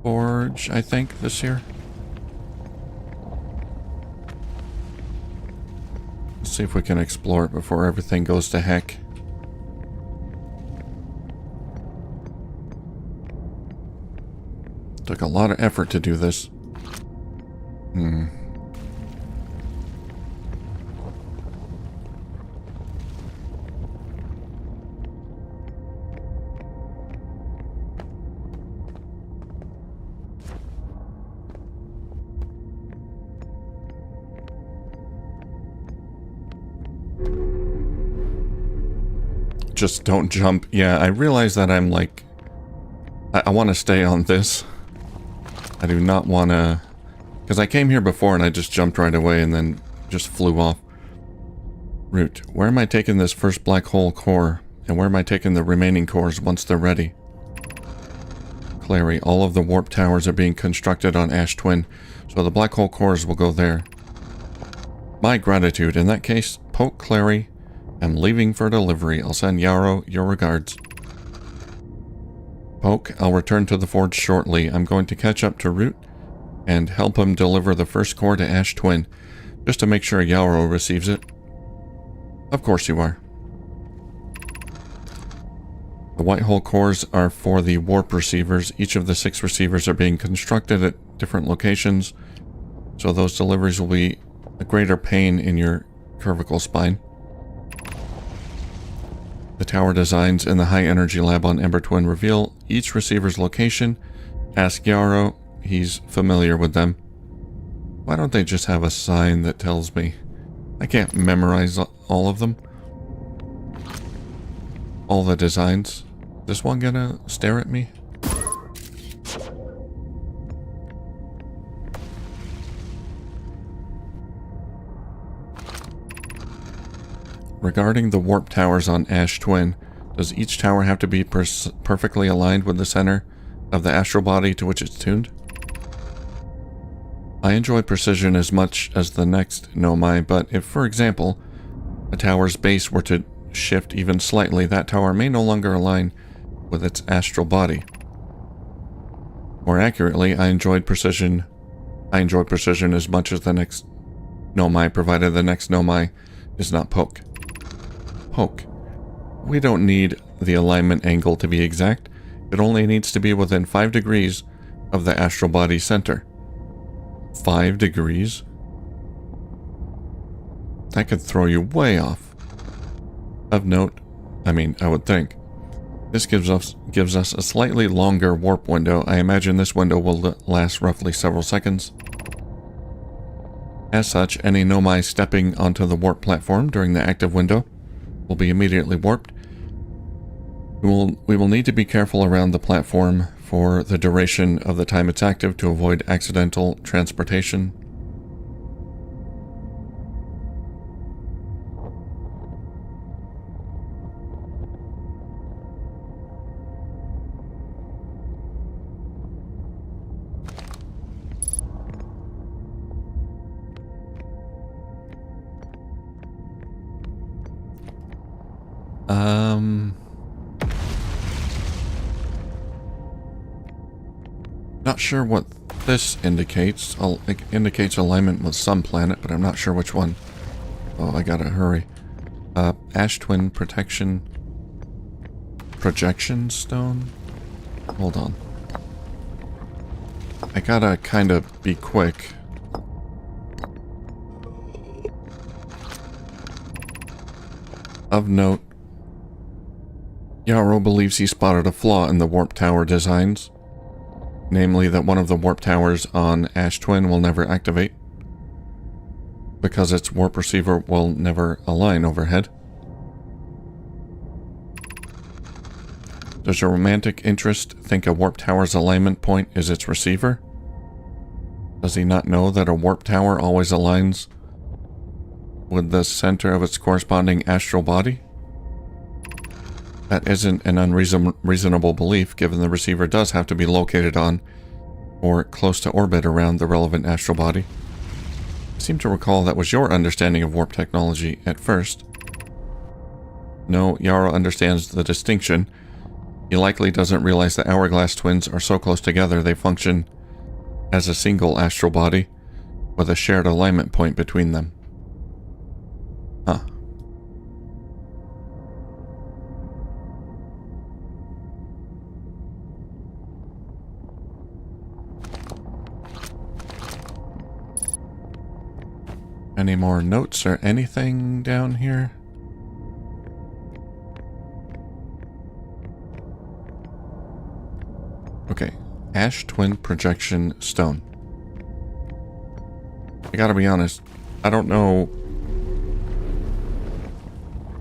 forge, I think, this year. Let's see if we can explore it before everything goes to heck. Took a lot of effort to do this. Just don't jump. Yeah, I realize that I'm like... I want to stay on this. I do not want to... Because I came here before and I just jumped right away and then just flew off. Route. Where am I taking this first black hole core? And where am I taking the remaining cores once they're ready? Clary. All of the warp towers are being constructed on Ash Twin, so the black hole cores will go there. My gratitude. In that case, Poke Clary. I'm leaving for delivery. I'll send Yarrow your regards. Poke, I'll return to the forge shortly. I'm going to catch up to Root and help him deliver the first core to Ash Twin, just to make sure Yarrow receives it. Of course you are. The white hole cores are for the warp receivers. Each of the 6 receivers are being constructed at different locations, so those deliveries will be a greater pain in your cervical spine. The tower designs in the high energy lab on Ember Twin reveal each receiver's location. Ask Yarrow, he's familiar with them. Why don't they just have a sign that tells me? I can't memorize all of them. All the designs. This one gonna stare at me? Regarding the warp towers on Ash Twin, does each tower have to be perfectly aligned with the center of the astral body to which it's tuned? I enjoy precision as much as the next Nomai, but if, for example, a tower's base were to shift even slightly, that tower may no longer align with its astral body. More accurately, I enjoy precision as much as the next Nomai, provided the next Nomai is not Poke. Poke. We don't need the alignment angle to be exact. It only needs to be within 5 degrees of the astral body center. 5 degrees? That could throw you way off. Of note, I would think, this gives us a slightly longer warp window. I imagine this window will last roughly several seconds. As such, any novae stepping onto the warp platform during the active window will be immediately warped. We will need to be careful around the platform for the duration of the time it's active to avoid accidental transportation. Not sure what this indicates. It indicates alignment with some planet, but I'm not sure which one. Oh, I gotta hurry. Ash Twin Projection Stone? Hold on. I gotta kind of be quick. Of note, Yarrow believes he spotted a flaw in the warp tower designs. Namely, that one of the warp towers on Ash Twin will never activate, because its warp receiver will never align overhead. Does your romantic interest think a warp tower's alignment point is its receiver? Does he not know that a warp tower always aligns with the center of its corresponding astral body? That isn't an unreasonable belief, given the receiver does have to be located on or close to orbit around the relevant astral body. I seem to recall that was your understanding of warp technology at first. No, Yarrow understands the distinction. He likely doesn't realize that hourglass twins are so close together they function as a single astral body with a shared alignment point between them. Huh. Any more notes or anything down here? Okay, Ash Twin Projection Stone. I gotta be honest, I don't know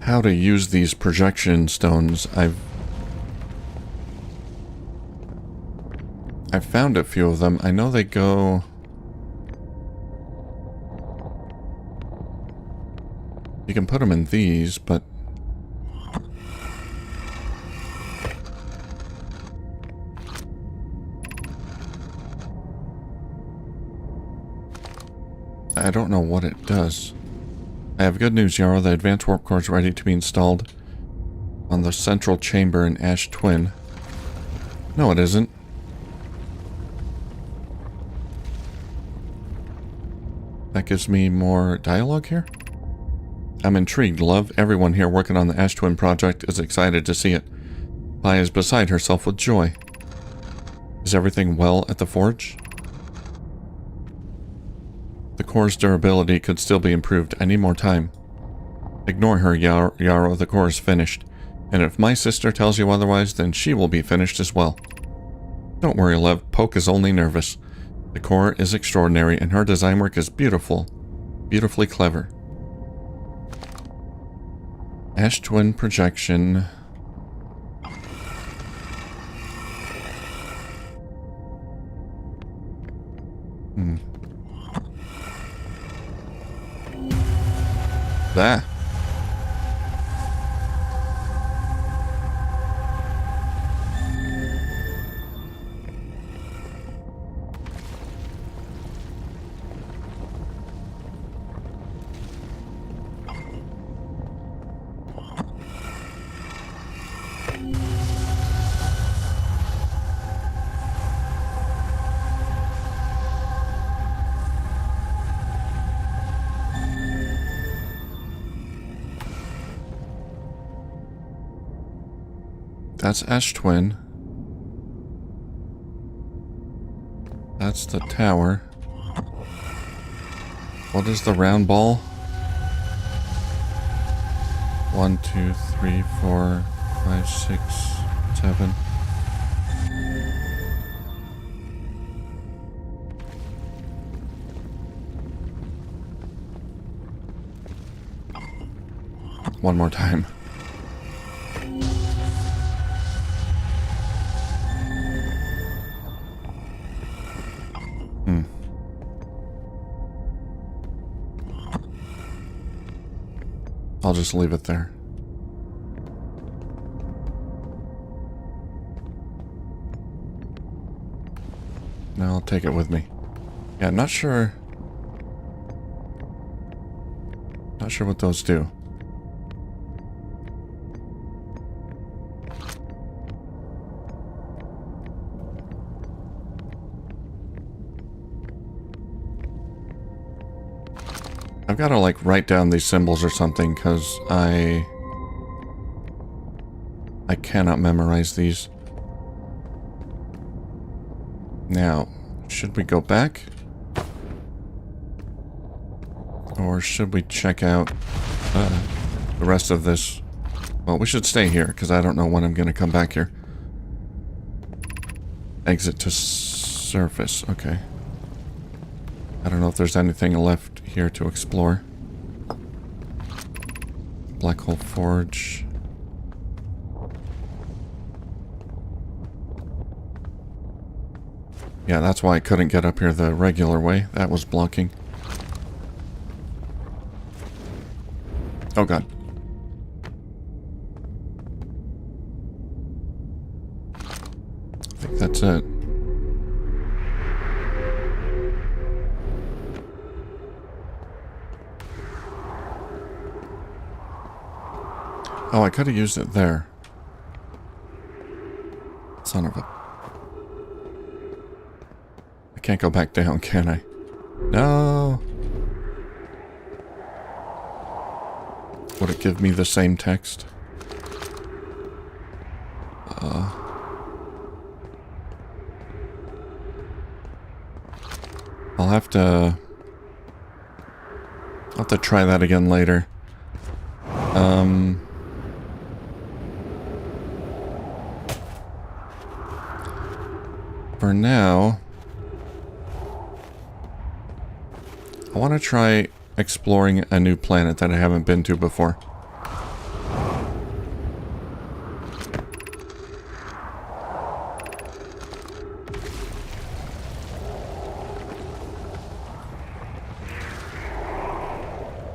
how to use these projection stones. I've found a few of them. I know they go... You can put them in these, but... I don't know what it does. I have good news, Yarrow. The advanced warp core is ready to be installed on the central chamber in Ash Twin. No, it isn't. That gives me more dialogue here? I'm intrigued, love. Everyone here working on the Ash Twin project is excited to see it. Pi is beside herself with joy. Is everything well at the forge? The core's durability could still be improved. I need more time. Ignore her, Yarrow. The core is finished. And if my sister tells you otherwise, then she will be finished as well. Don't worry, love. Poke is only nervous. The core is extraordinary, and her design work is beautiful. Beautifully clever. Ash Twin Projection. That. That's Ash Twin. That's the tower. What is the round ball? 1, 2, 3, 4, 5, 6, 7. One more time. I'll just leave it there. Now I'll take it with me. Yeah, not sure. Not sure what those do. I've got to like write down these symbols or something because I cannot memorize these. Now, should we go back? Or should we check out the rest of this? Well, we should stay here because I don't know when I'm going to come back here. Exit to surface. Okay. I don't know if there's anything left here to explore. Black hole forge. Yeah, that's why I couldn't get up here the regular way. That was blocking. Oh god. I think that's it. Oh, I could have used it there. Son of a... I can't go back down, can I? No! Would it give me the same text? I'll have to try that again later. For now, I want to try exploring a new planet that I haven't been to before.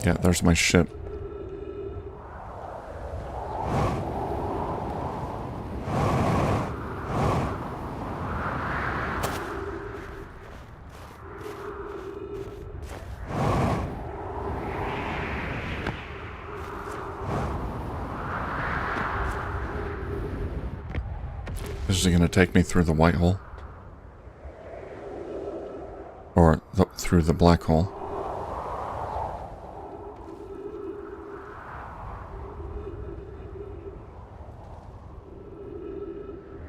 Yeah, there's my ship. Is it going to take me through the white hole? Or through the black hole?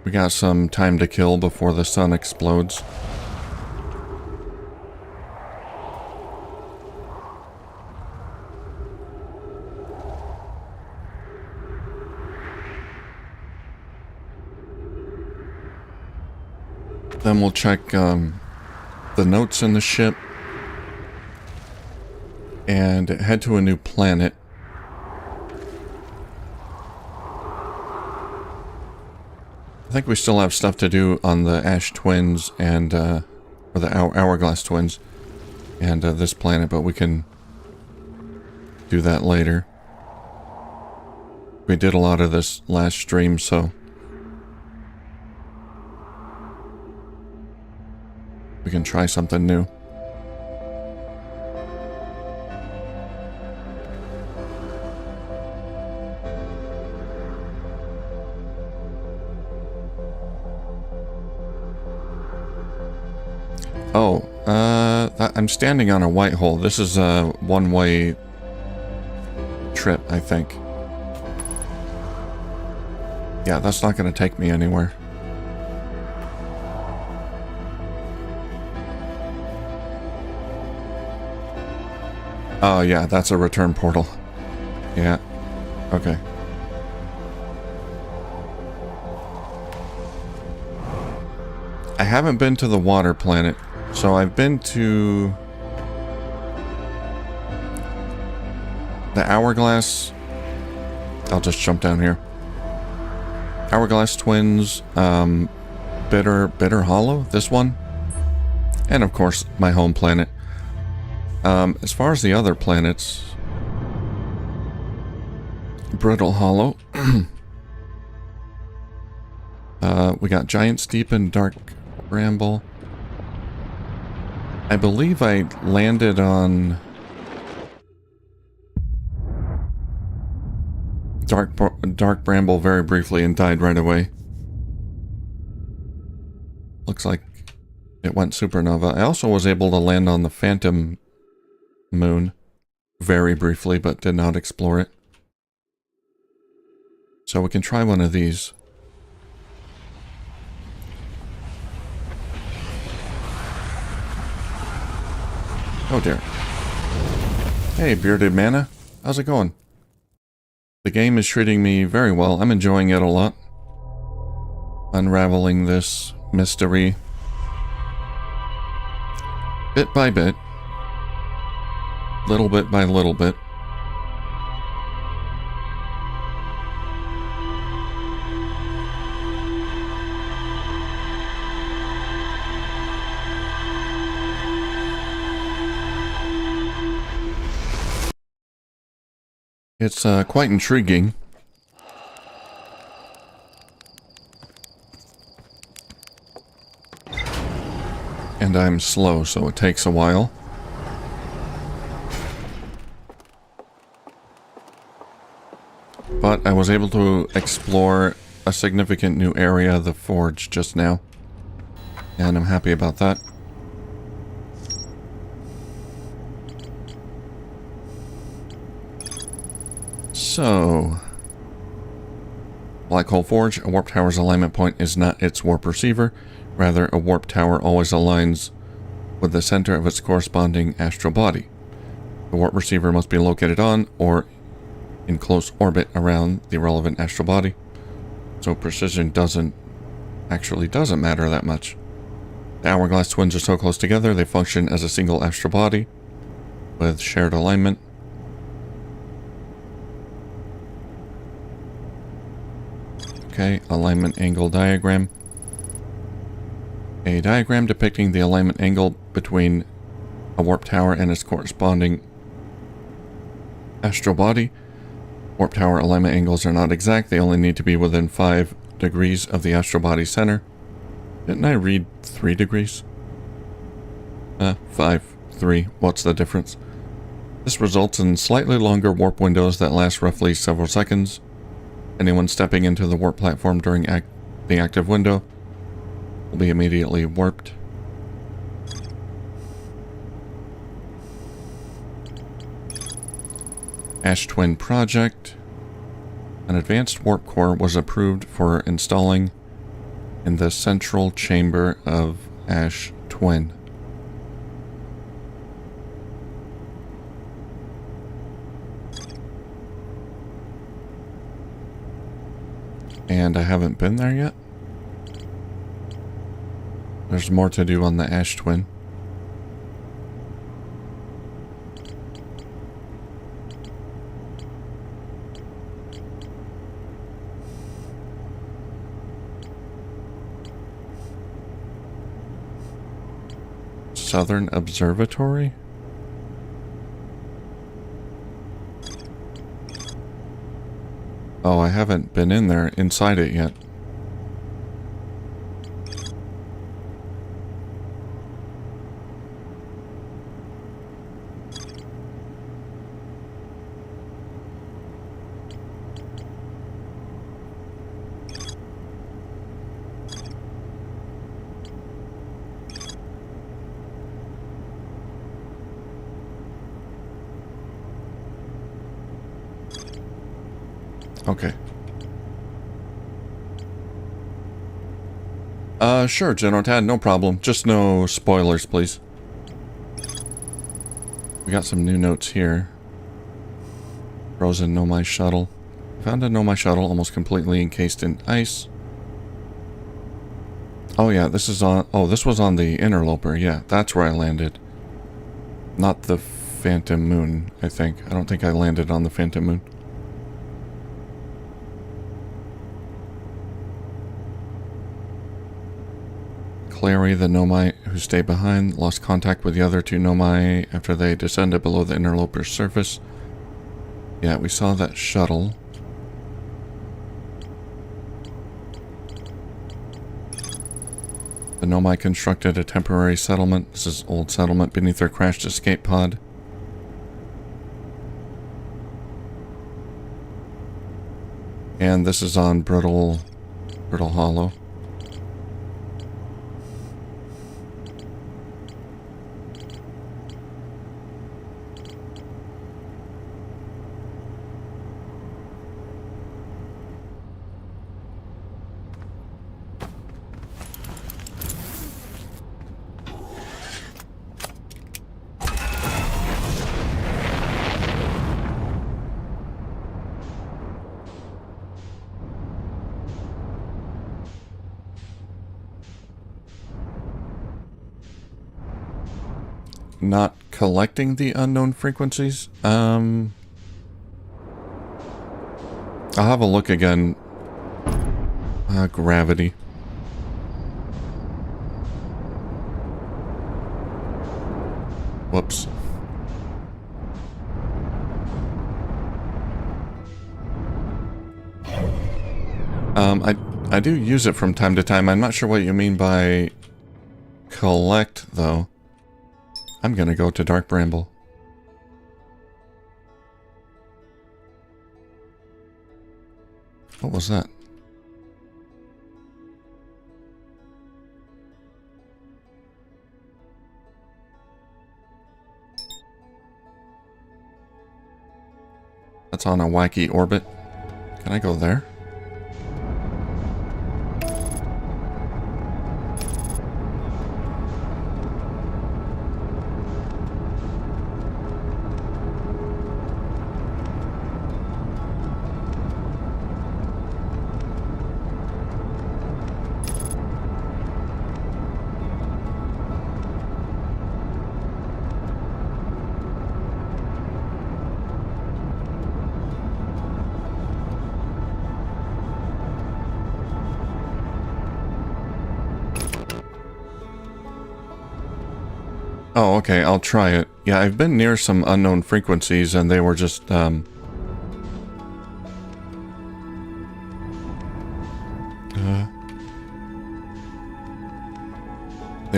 We got some time to kill before the sun explodes. Then we'll check the notes in the ship and head to a new planet. I think we still have stuff to do on the Ash Twins and, or the Hourglass Twins and this planet, but we can do that later. We did a lot of this last stream, so we can try something new. Oh, I'm standing on a white hole. This is a one-way trip, I think. Yeah, that's not going to take me anywhere. Oh, yeah, that's a return portal. Yeah. Okay. I haven't been to the water planet, so I've been to the Hourglass. I'll just jump down here. Hourglass Twins, Bitter Hollow, this one. And of course, my home planet. As far as the other planets, Brittle Hollow. We got Giant Steep and Dark Bramble. I believe I landed on Dark Bramble very briefly and died right away. Looks like it went supernova. I also was able to land on the Phantom Moon very briefly, but did not explore it. So we can try one of these. Oh dear. Hey, Bearded Mana. How's it going? The game is treating me very well. I'm enjoying it a lot. Unraveling this mystery. Bit by bit. Little bit by little bit. It's quite intriguing. And I'm slow, so it takes a while. But I was able to explore a significant new area of the forge just now. And I'm happy about that. So, Black Hole Forge, a warp tower's alignment point is not its warp receiver. Rather, a warp tower always aligns with the center of its corresponding astral body. The warp receiver must be located on or in close orbit around the relevant astral body. So precision doesn't matter that much. The Hourglass Twins are so close together, they function as a single astral body with shared alignment. Okay, alignment angle diagram. A diagram depicting the alignment angle between a warp tower and its corresponding astral body. Warp tower alignment angles are not exact, they only need to be within 5 degrees of the astral body center. Didn't I read 3 degrees? 5, 3, what's the difference? This results in slightly longer warp windows that last roughly several seconds. Anyone stepping into the warp platform during the active window will be immediately warped. Ash Twin Project. An advanced warp core was approved for installing in the central chamber of Ash Twin. And I haven't been there yet. There's more to do on the Ash Twin. Southern Observatory? Oh, I haven't been in there, inside it yet. Okay. Sure, Genotad, no problem. Just no spoilers, please. We got some new notes here. Frozen Nomai shuttle. Found a Nomai shuttle almost completely encased in ice. Oh yeah, this is on... Oh, this was on the Interloper. Yeah, that's where I landed. Not the Phantom Moon, I think. I don't think I landed on the Phantom Moon. Clary, the Nomai who stayed behind, lost contact with the other two Nomai after they descended below the Interloper's surface. Yeah, we saw that shuttle. The Nomai constructed a temporary settlement. This is old settlement beneath their crashed escape pod. And this is on Brittle Hollow. Not collecting the unknown frequencies. I'll have a look again. Gravity. Whoops. I do use it from time to time. I'm not sure what you mean by collect, though. I'm gonna go to Dark Bramble. What was that? That's on a wacky orbit. Can I go there? Oh, okay, I'll try it. Yeah, I've been near some unknown frequencies and they were just, they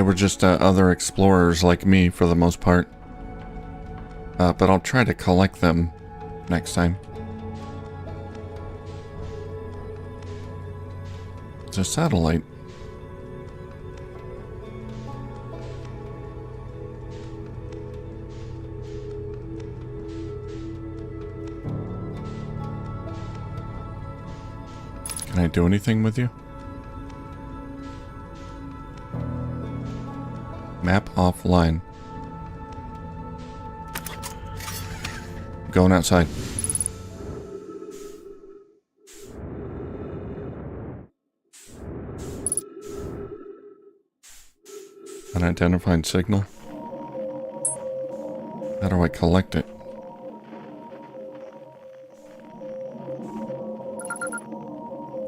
were just other explorers like me for the most part. But I'll try to collect them next time. It's a satellite. Can I do anything with you? Map offline. Going outside. Unidentified signal. How do I collect it?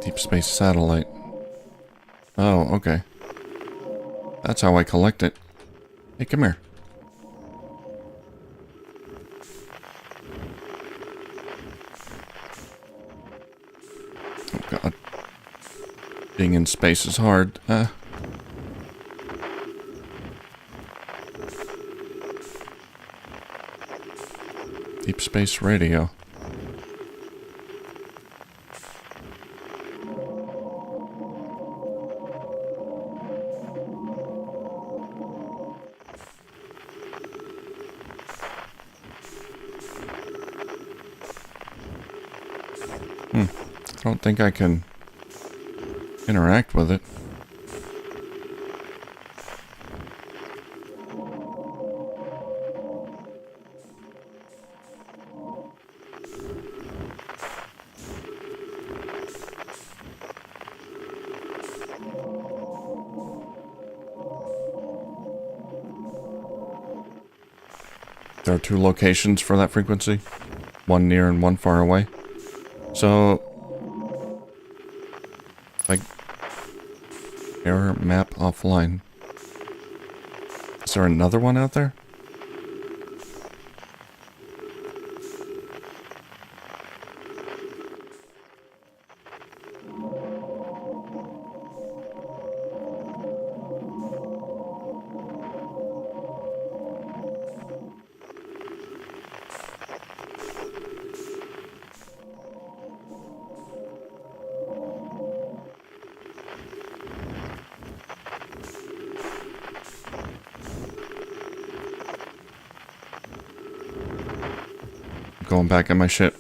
Deep space satellite. Oh, okay. That's how I collect it. Hey, come here. Oh, God. Being in space is hard. Deep space radio. I don't think I can interact with it. There are two locations for that frequency. One near and one far away. So, like, error map offline. Is there another one out there? Going back in my ship.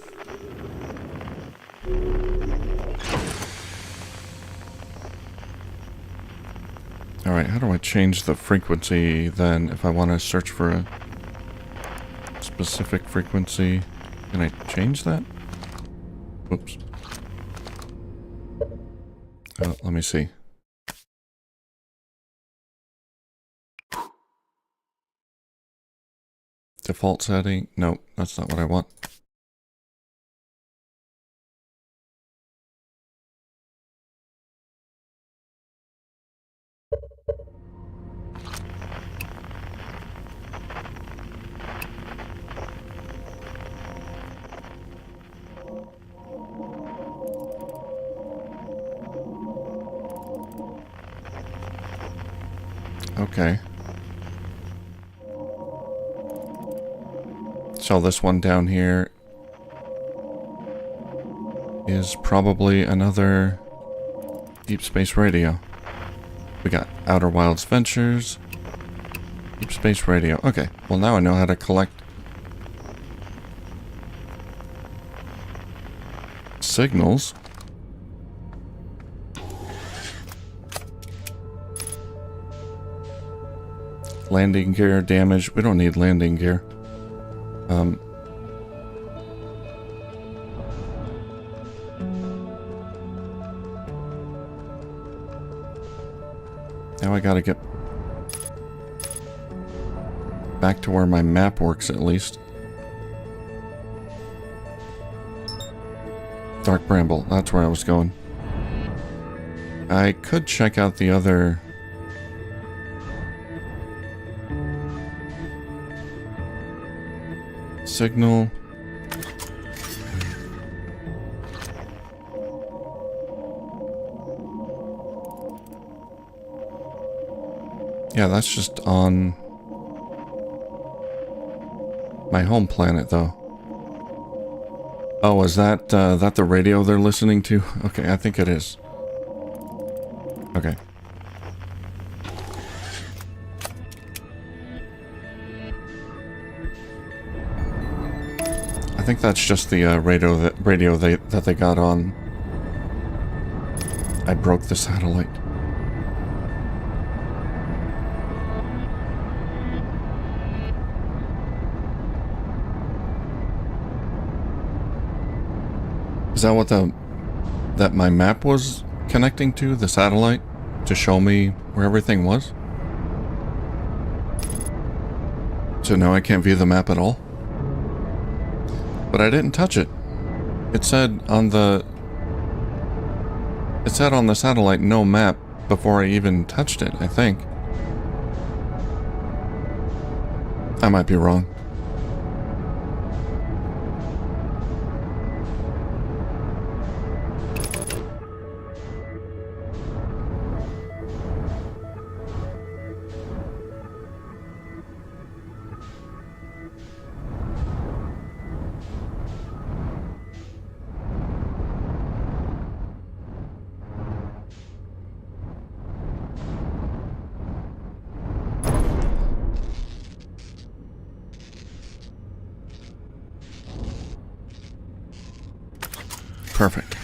Alright, how do I change the frequency then if I want to search for a specific frequency? Can I change that? Oops. Let me see. Default setting? No, that's not what I want. Okay. So this one down here is probably another deep space radio. We got Outer Wilds Ventures, deep space radio. Okay, well now I know how to collect signals. Landing gear damage. We don't need landing gear. Now I gotta get back to where my map works at least. Dark Bramble, that's where I was going. I could check out the other signal. Yeah, that's just on my home planet, though. Oh, is that the radio they're listening to? Okay, I think it is. Okay. I think that's just the radio that they got on. I broke the satellite. Is that what that my map was connecting to, the satellite, to show me where everything was? So now I can't view the map at all? But I didn't touch it. It said on the satellite no map before I even touched it, I think. I might be wrong. Perfect.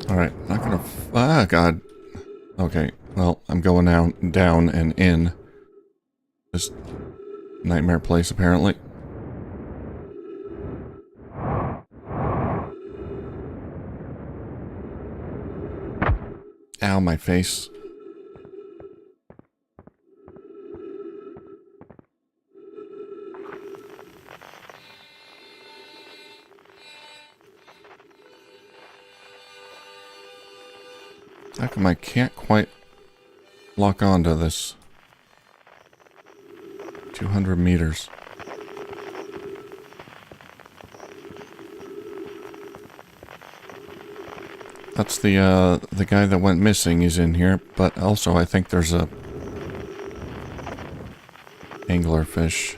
Alright, not gonna... Ah, God. Okay, well, I'm going down and in this nightmare place, apparently. Ow, my face. How come I can't quite lock onto this? 200 meters. That's the guy that went missing is in here, but also I think there's a anglerfish.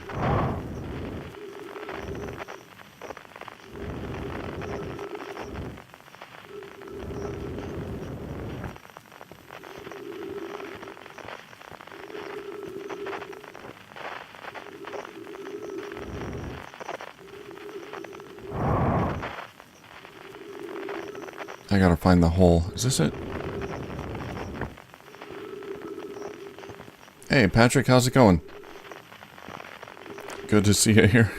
I gotta find the hole. Is this it? Hey, Patrick, how's it going? Good to see you here.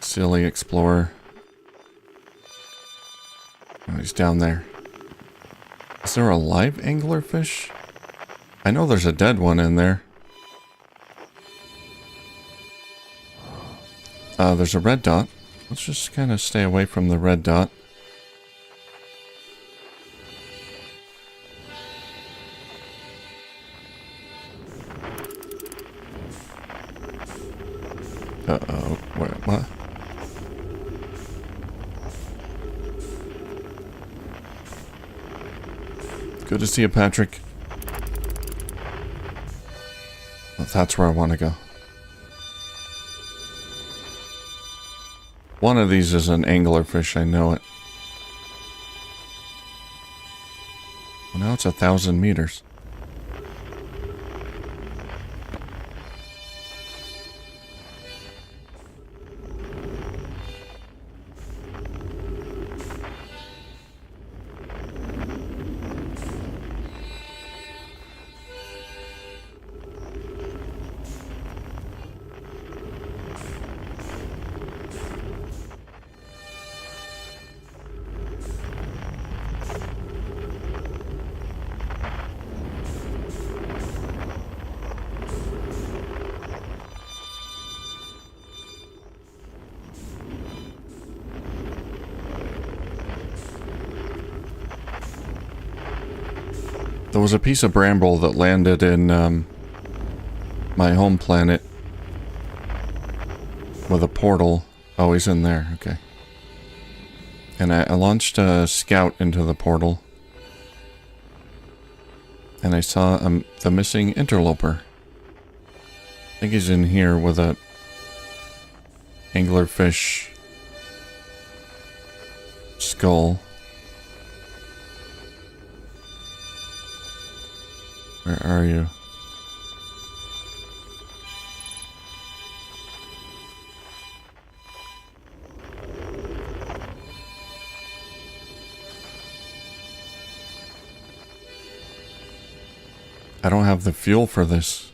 Silly explorer. Oh, he's down there. Is there a live anglerfish? I know there's a dead one in there. There's a red dot. Let's just kind of stay away from the red dot. Uh-oh. What? Good to see you, Patrick. Well, that's where I want to go. One of these is an anglerfish, I know it. Well, now it's 1,000 meters. There was a piece of bramble that landed in my home planet with a portal. Oh, he's in there. Okay. And I launched a scout into the portal. And I saw the missing interloper. I think he's in here with a anglerfish skull. Where are you? I don't have the fuel for this.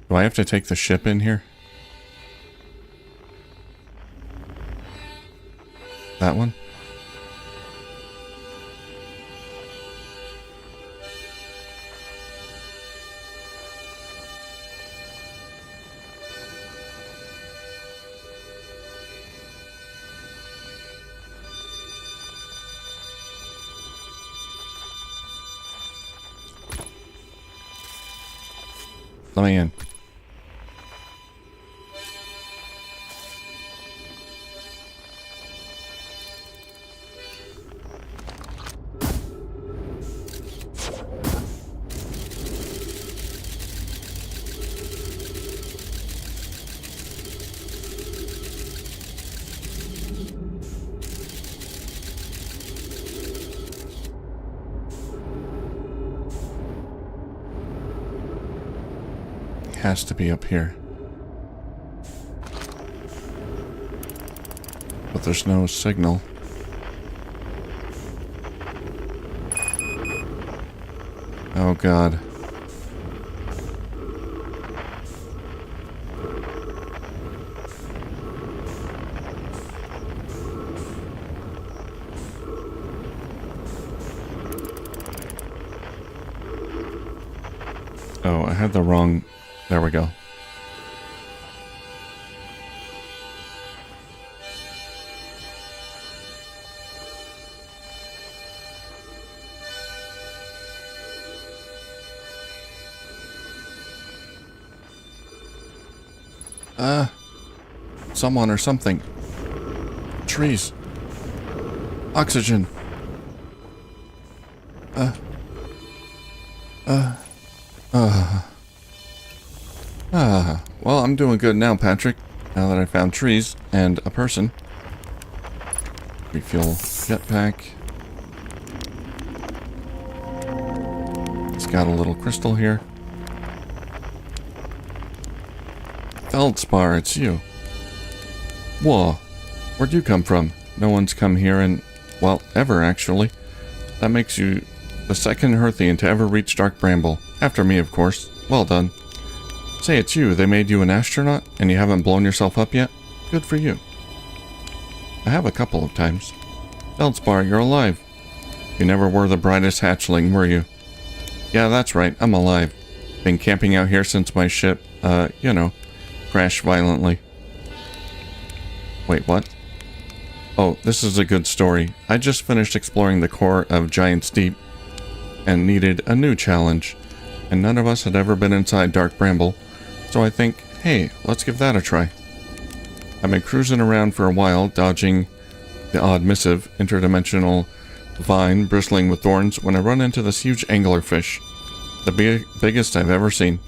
Do I have to take the ship in here? That one? Let me in. Has to be up here. But there's no signal. Oh god. Oh, I had the wrong... There we go. Someone or something. Trees. Oxygen. Well, I'm doing good now, Patrick. Now that I found trees and a person. Refuel jetpack. It's got a little crystal here. Feldspar, it's you. Whoa, where'd you come from? No one's come here in, well, ever actually. That makes you the second Hearthian to ever reach Dark Bramble. After me, of course. Well done. Say it's you, they made you an astronaut, and you haven't blown yourself up yet? Good for you. I have a couple of times. Feldspar, you're alive. You never were the brightest hatchling, were you? Yeah, that's right, I'm alive. Been camping out here since my ship, crashed violently. Wait, what? Oh, this is a good story. I just finished exploring the core of Giant's Deep and needed a new challenge. And none of us had ever been inside Dark Bramble, so I think, hey, let's give that a try. I've been cruising around for a while, dodging the odd missive, interdimensional vine bristling with thorns, when I run into this huge anglerfish. The biggest I've ever seen.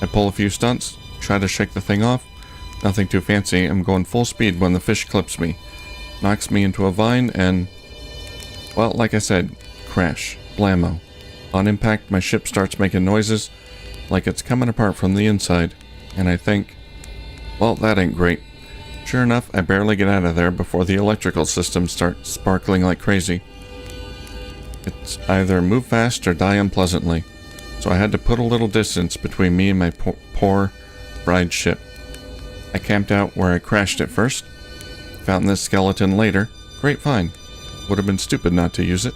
I pull a few stunts, try to shake the thing off. Nothing too fancy. I'm going full speed when the fish clips me. Knocks me into a vine and... well, like I said, crash. Blammo. On impact, my ship starts making noises like it's coming apart from the inside. And I think, well, that ain't great. Sure enough, I barely get out of there before the electrical systems start sparkling like crazy. It's either move fast or die unpleasantly. So I had to put a little distance between me and my poor bride ship. I camped out where I crashed it first. Found this skeleton later. Great find. Would have been stupid not to use it.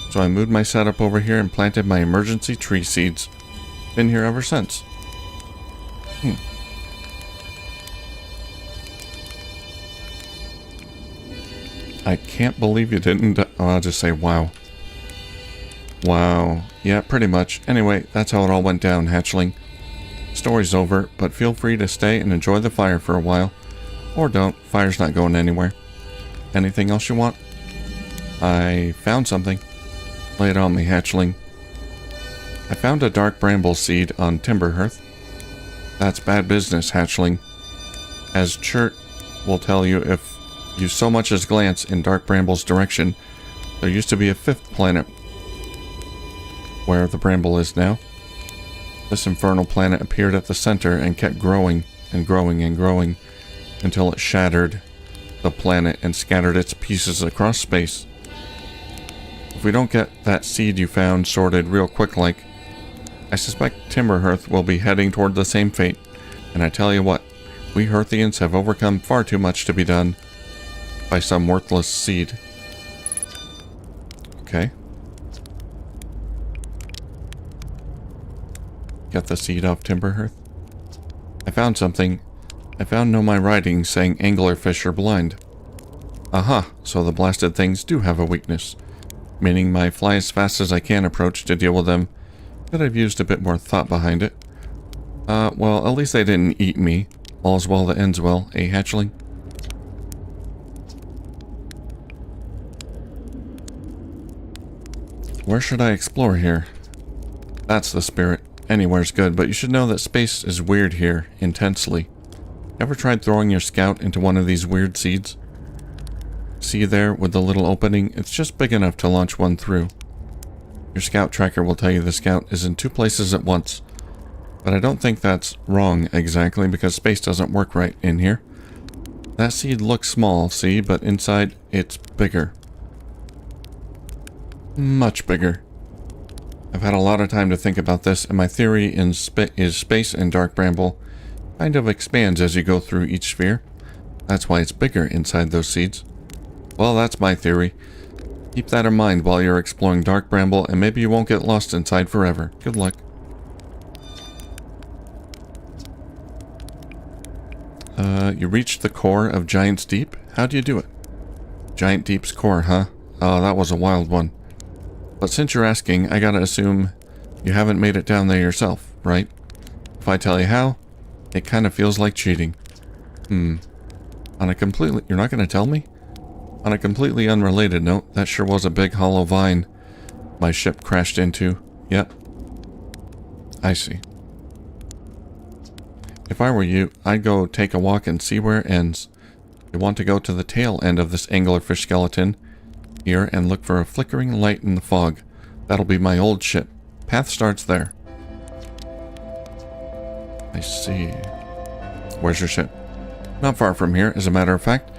So I moved my setup over here and planted my emergency tree seeds. Been here ever since. I can't believe you didn't... oh, I'll just say wow. Wow. Yeah, pretty much. Anyway, that's how it all went down, hatchling. Story's over, but feel free to stay and enjoy the fire for a while. Or don't. Fire's not going anywhere. Anything else you want? I found something. Lay it on me, hatchling. I found a dark bramble seed on Timberhearth. That's bad business, hatchling. As Chert will tell you, if you so much as glance in Dark Bramble's direction, there used to be a fifth planet where the bramble is now. This infernal planet appeared at the center and kept growing and growing and growing until it shattered the planet and scattered its pieces across space. If we don't get that seed you found sorted real quick like, I suspect Timberhearth will be heading toward the same fate. And I tell you what, we Hearthians have overcome far too much to be done by some worthless seed. Okay. Get the seed off Timberhearth. I found something. I found no my writing saying anglerfish are blind. Aha, so the blasted things do have a weakness. Meaning my fly as fast as I can approach to deal with them. Could have used a bit more thought behind it. Well, at least they didn't eat me. All's well that ends well, eh, hatchling? Where should I explore here? That's the spirit. Anywhere's good, but you should know that space is weird here, intensely. Ever tried throwing your scout into one of these weird seeds? See there, with the little opening? It's just big enough to launch one through. Your scout tracker will tell you the scout is in two places at once. But I don't think that's wrong exactly, because space doesn't work right in here. That seed looks small, see, but inside it's bigger. Much bigger. I've had a lot of time to think about this, and my theory is space and dark bramble kind of expands as you go through each sphere. That's why it's bigger inside those seeds. Well, that's my theory. Keep that in mind while you're exploring dark bramble, and maybe you won't get lost inside forever. Good luck. You reached the core of Giant's Deep? How do you do it? Giant Deep's core, huh? Oh, that was a wild one. But since you're asking, I gotta assume you haven't made it down there yourself, right? If I tell you how, it kind of feels like cheating. On a completely... You're not gonna tell me? On a completely unrelated note, that sure was a big hollow vine my ship crashed into. Yep. I see. If I were you, I'd go take a walk and see where it ends. You want to go to the tail end of this anglerfish skeleton here and look for a flickering light in the fog. That'll be my old ship. Path starts there. I see. Where's your ship? Not far from here, as a matter of fact.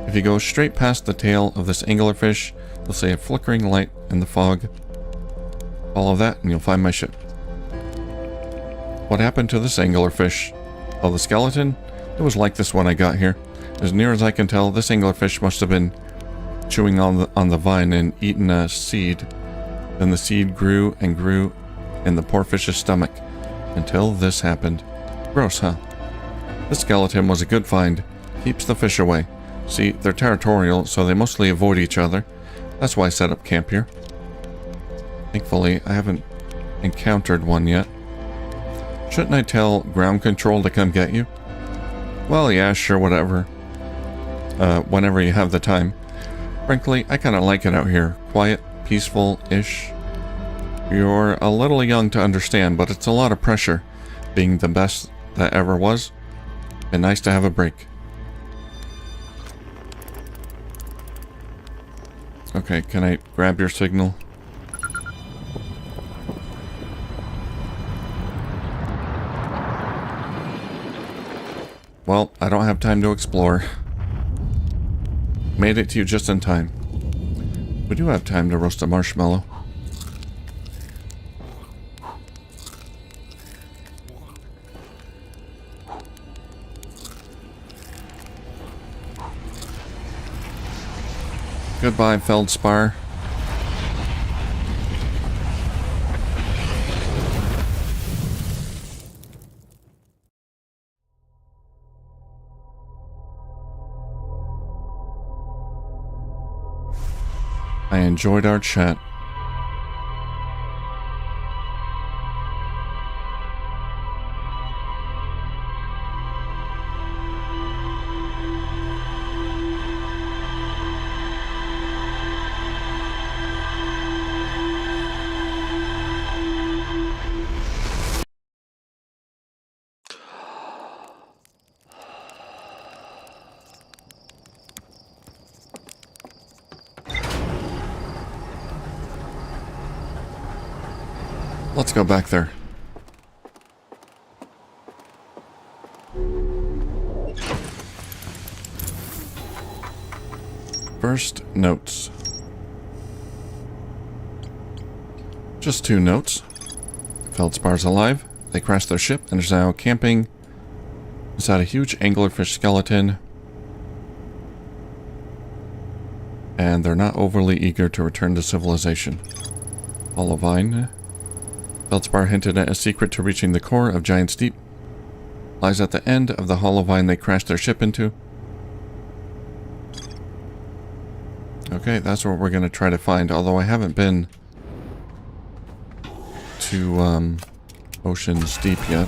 If you go straight past the tail of this anglerfish, you'll see a flickering light in the fog. Follow that and you'll find my ship. What happened to this anglerfish? Oh, the skeleton? It was like this when I got here. As near as I can tell, this anglerfish must have been chewing on the vine and eaten a seed. Then the seed grew and grew in the poor fish's stomach until this happened. Gross, huh? This skeleton was a good find. Keeps the fish away. See, they're territorial, so they mostly avoid each other. That's why I set up camp here. Thankfully, I haven't encountered one yet. Shouldn't I tell ground control to come get you? Well, yeah, sure, whatever. Whenever you have the time. Frankly, I kind of like it out here. Quiet, peaceful-ish. You're a little young to understand, but it's a lot of pressure. Being the best that ever was. Been nice to have a break. Okay, can I grab your signal? Well, I don't have time to explore. Made it to you just in time. We do have time to roast a marshmallow. Goodbye, Feldspar. I enjoyed our chat. Let's go back there. First, notes. Just 2 notes. Feldspar's alive. They crashed their ship and is now camping inside a huge anglerfish skeleton. And they're not overly eager to return to civilization. Holovine. Feldspar hinted at a secret to reaching the core of Giant's Deep. Lies at the end of the holovine they crashed their ship into. Okay, that's what we're going to try to find, although I haven't been to Ocean's Deep yet.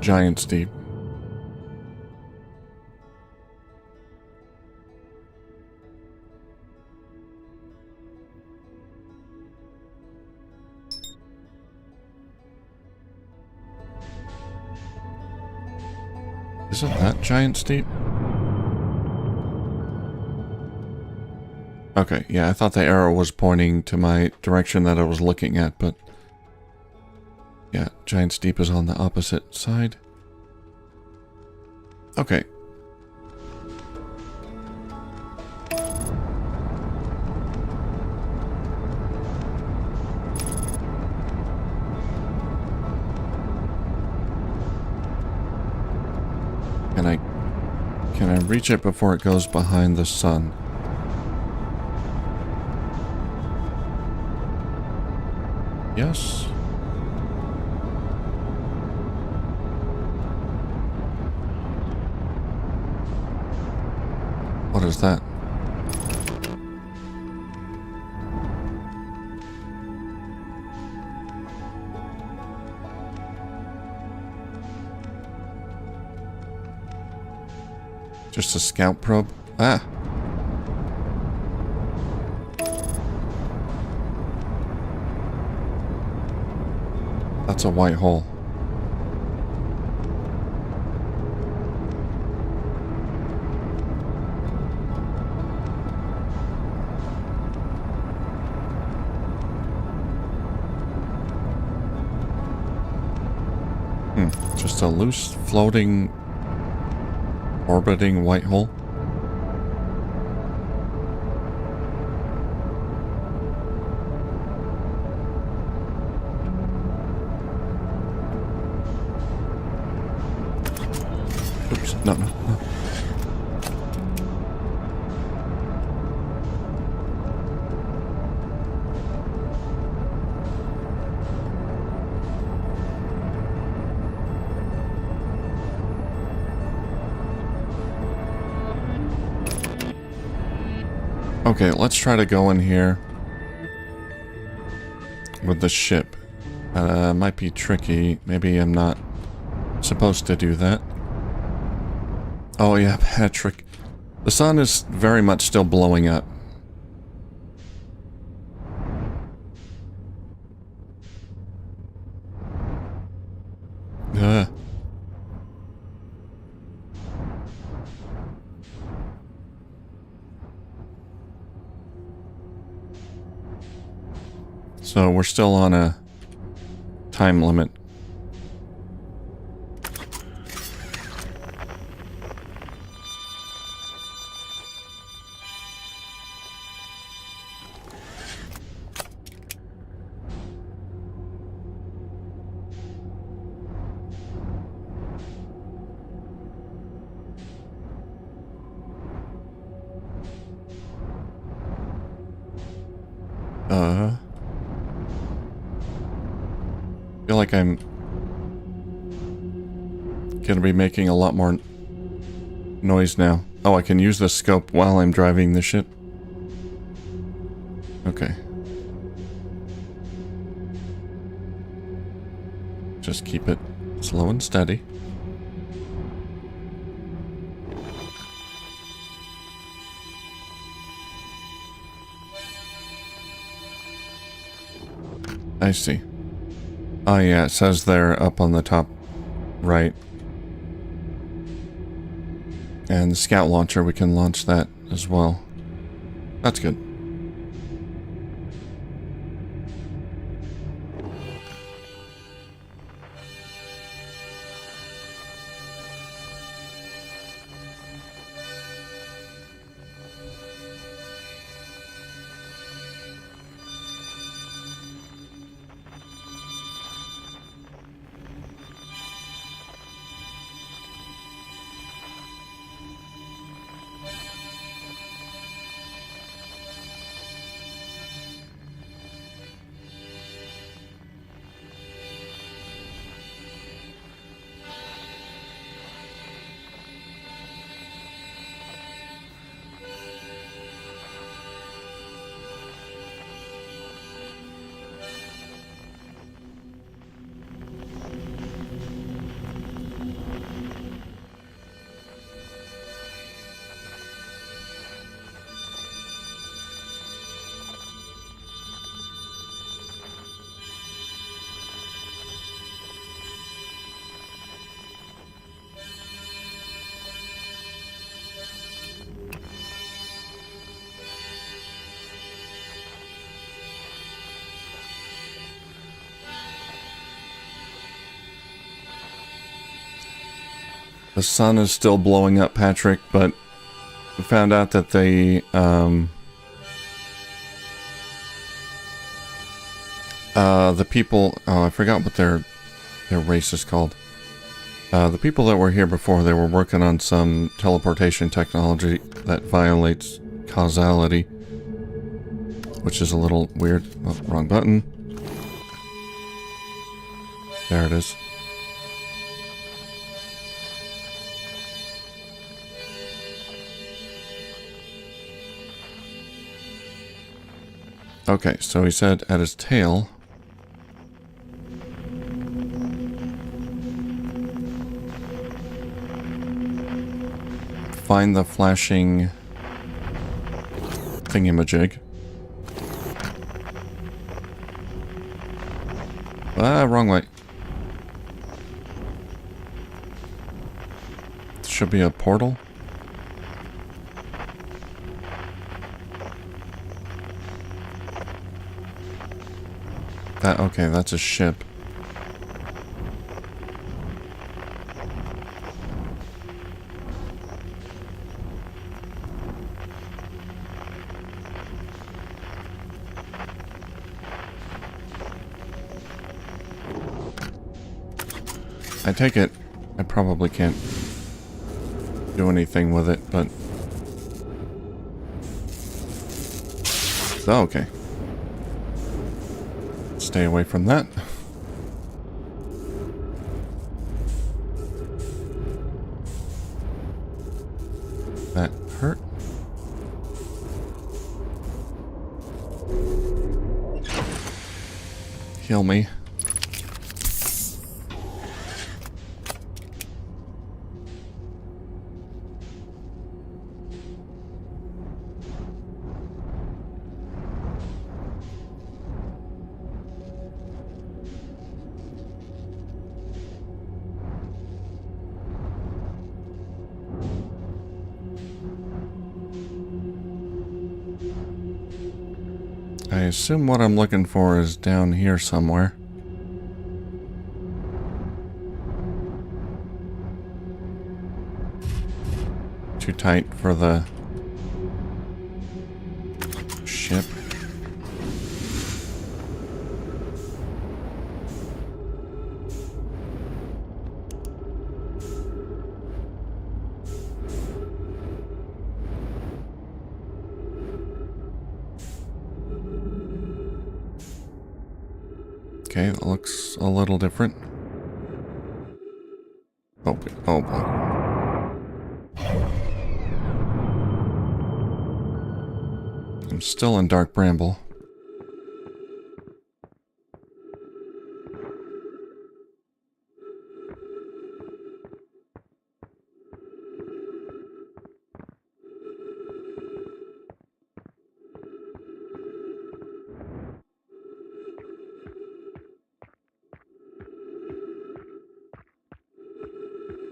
Giant's Deep. Isn't that Giant's Deep? Okay, yeah, I thought the arrow was pointing to my direction that I was looking at, but... yeah, Giant's Deep is on the opposite side. Okay. Can I reach it before it goes behind the sun? Yes. What is that? Just a scout probe? Ah. That's a white hole. Just a loose, floating, orbiting white hole. Oops, no. Okay, let's try to go in here with the ship. Might be tricky. Maybe I'm not supposed to do that. Oh yeah, Patrick. The sun is very much still blowing up. Ugh. So we're still on a time limit. I feel like I'm gonna be making a lot more noise now. Oh, I can use the scope while I'm driving the ship. Okay. Just keep it slow and steady. I see. Oh yeah, it says there up on the top right. And the scout launcher, we can launch that as well. That's good. The sun is still blowing up, Patrick, but we found out that the people, oh, I forgot what their race is called. The people that were here before, they were working on some teleportation technology that violates causality, which is a little weird. Oh, wrong button. There it is. Okay, so he said at his tail. Find the flashing thingamajig. Ah, wrong way. Should be a portal. That, okay, that's a ship. I take it I probably can't do anything with it, but... Oh, okay. Stay away from that. That hurt. Heal me. I assume what I'm looking for is down here somewhere. Too tight for the ship. Okay, that looks a little different. Oh, oh boy. I'm still in Dark Bramble.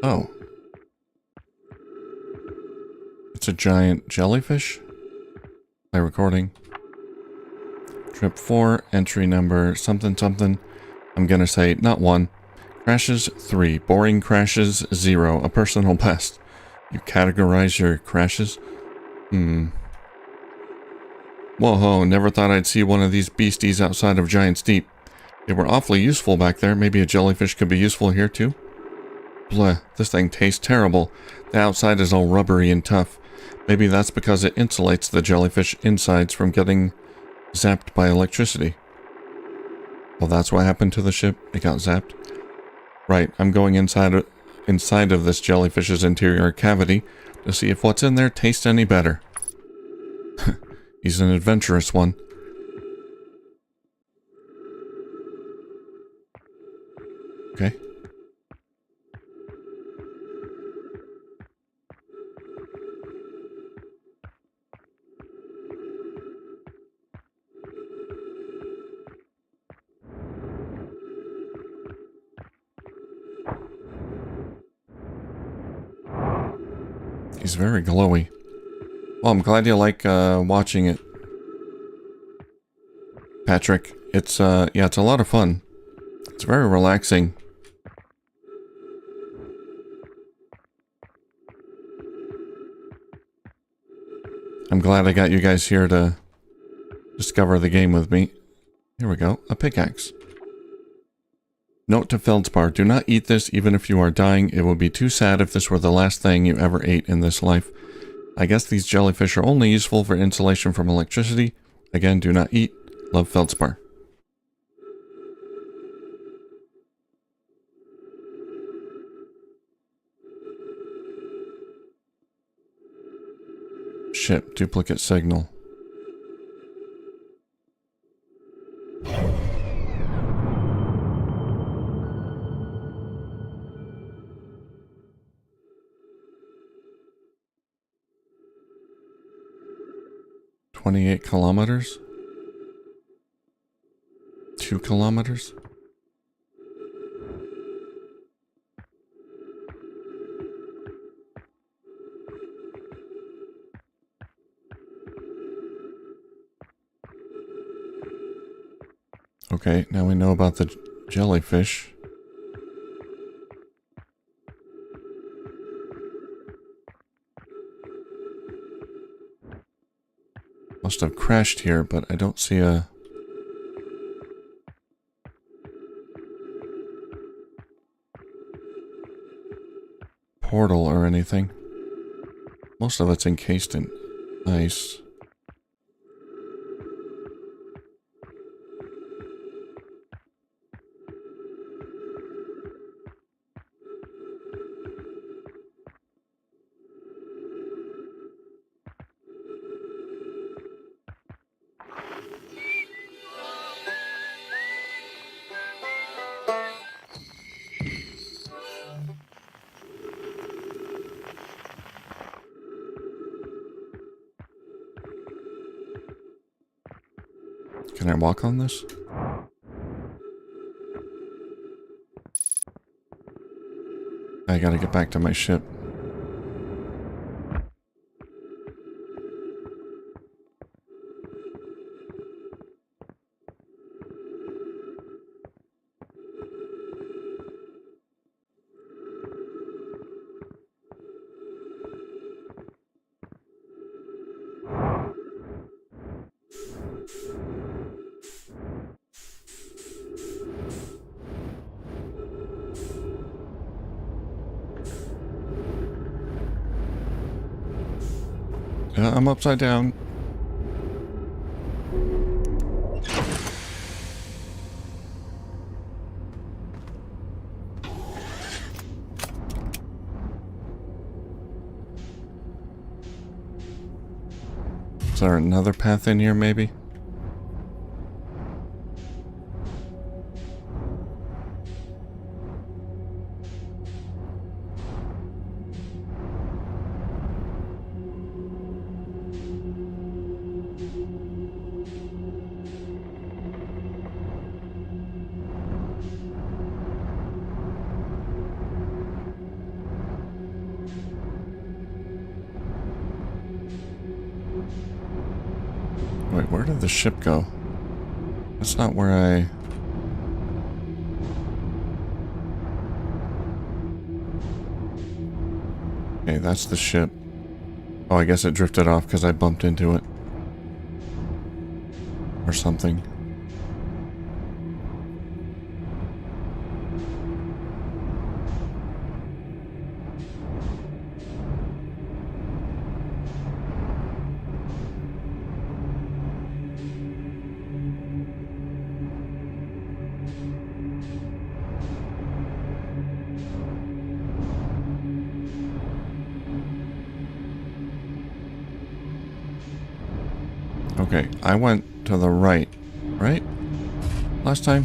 Oh. It's a giant jellyfish? Play recording. Trip 4, entry number something something. I'm gonna say not 1. Crashes 3. Boring crashes 0. A personal best. You categorize your crashes? Whoa, never thought I'd see one of these beasties outside of Giant's Deep. They were awfully useful back there. Maybe a jellyfish could be useful here too? Bleh, this thing tastes terrible. The outside is all rubbery and tough. Maybe that's because it insulates the jellyfish insides from getting zapped by electricity. Well, that's what happened to the ship. It got zapped. Right, I'm going inside of this jellyfish's interior cavity to see if what's in there tastes any better. He's an adventurous one. Okay. He's very glowy. Well, I'm glad you like watching it, Patrick. It's yeah, it's a lot of fun. It's very relaxing. I'm glad I got you guys here to discover the game with me. Here we go. A pickaxe. Note to Feldspar, do not eat this even if you are dying. It would be too sad if this were the last thing you ever ate in this life. I guess these jellyfish are only useful for insulation from electricity. Again, do not eat. Love, Feldspar. Ship, duplicate signal. "28 kilometers? 2 kilometers? Okay, now we know about the jellyfish. Must have crashed here, but I don't see a... portal or anything. Most of it's encased in ice. Can I walk on this? I gotta get back to my ship. I'm upside down. Is there another path in here, maybe? Wait, where did the ship go? That's not where I... Okay, that's the ship. Oh, I guess it drifted off because I bumped into it. Or something. Okay, I went to the right, right? Last time?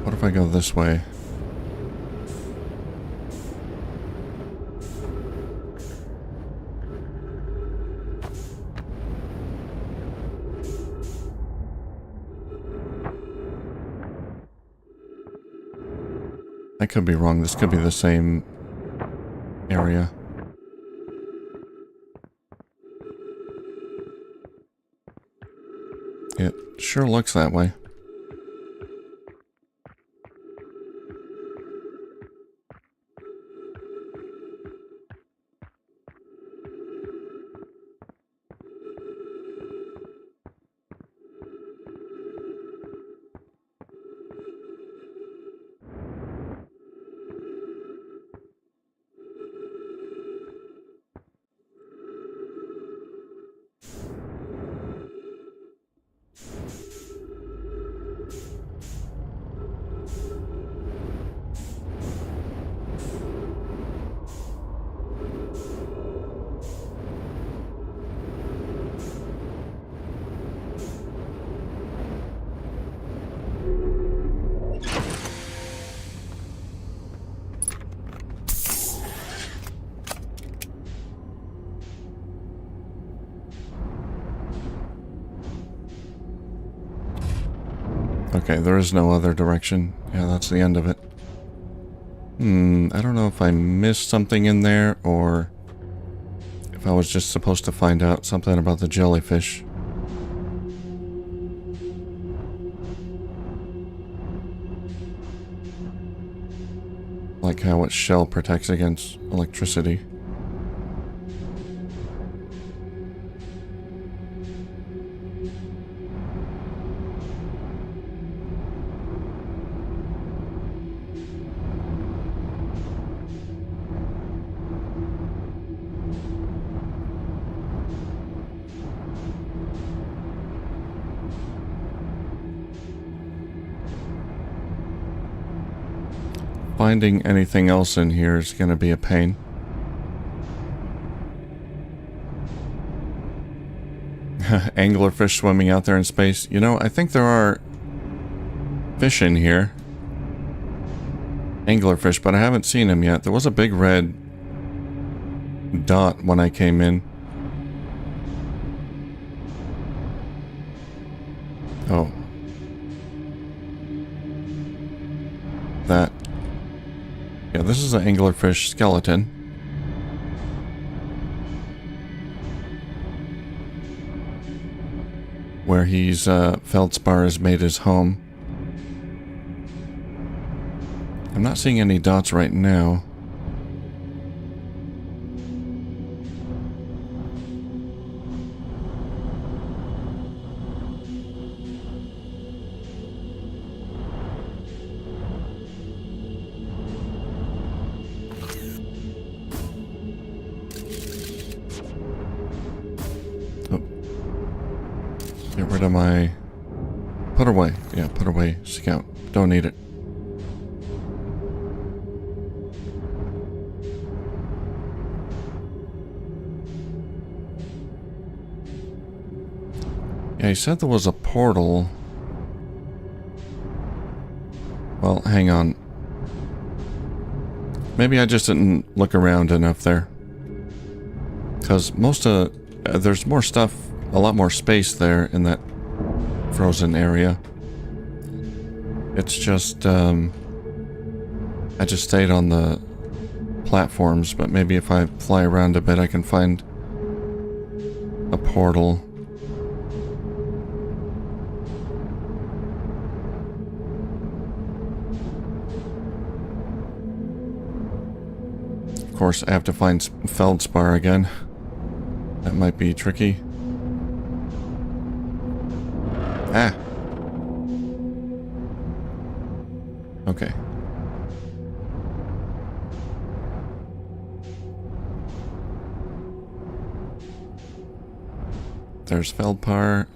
What if I go this way? I could be wrong. This could be the same area. It sure looks that way. Okay, there is no other direction. Yeah, that's the end of it. I don't know if I missed something in there or if I was just supposed to find out something about the jellyfish. Like how its shell protects against electricity. Finding anything else in here is going to be a pain. Anglerfish swimming out there in space. You know, I think there are fish in here. Anglerfish, but I haven't seen them yet. There was a big red dot when I came in. Oh. That. Yeah, this is an anglerfish skeleton. Where he's, feldspar has made his home. I'm not seeing any dots right now. Get rid of my... Put away. Yeah, put away. Scout. Don't need it. Yeah, he said there was a portal. Well, hang on. Maybe I just didn't look around enough there. Because most of... there's more stuff, a lot more space there in that frozen area. It's just, I just stayed on the platforms, but maybe if I fly around a bit I can find a portal. Of course, I have to find feldspar again. That might be tricky. Ah! Okay. There's feldspar.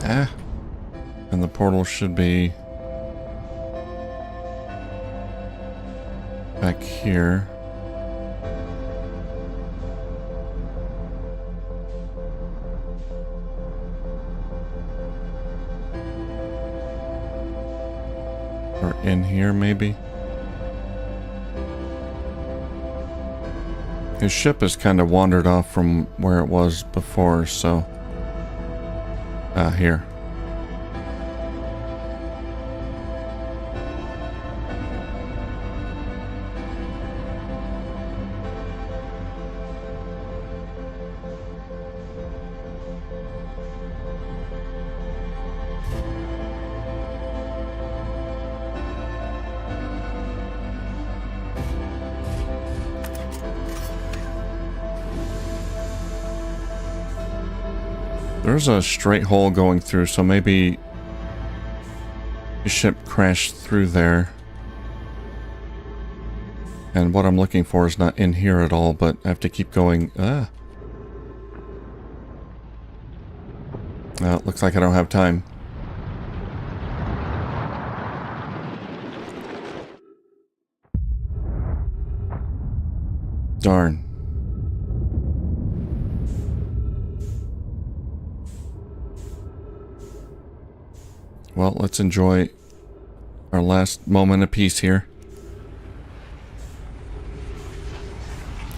Ah! And the portal should be back here. Or in here, maybe? His ship has kind of wandered off from where it was before, so... here. There's a straight hole going through, so maybe the ship crashed through there. And what I'm looking for is not in here at all, but I have to keep going. It looks like I don't have time. Darn. Well, let's enjoy Our last moment of peace here.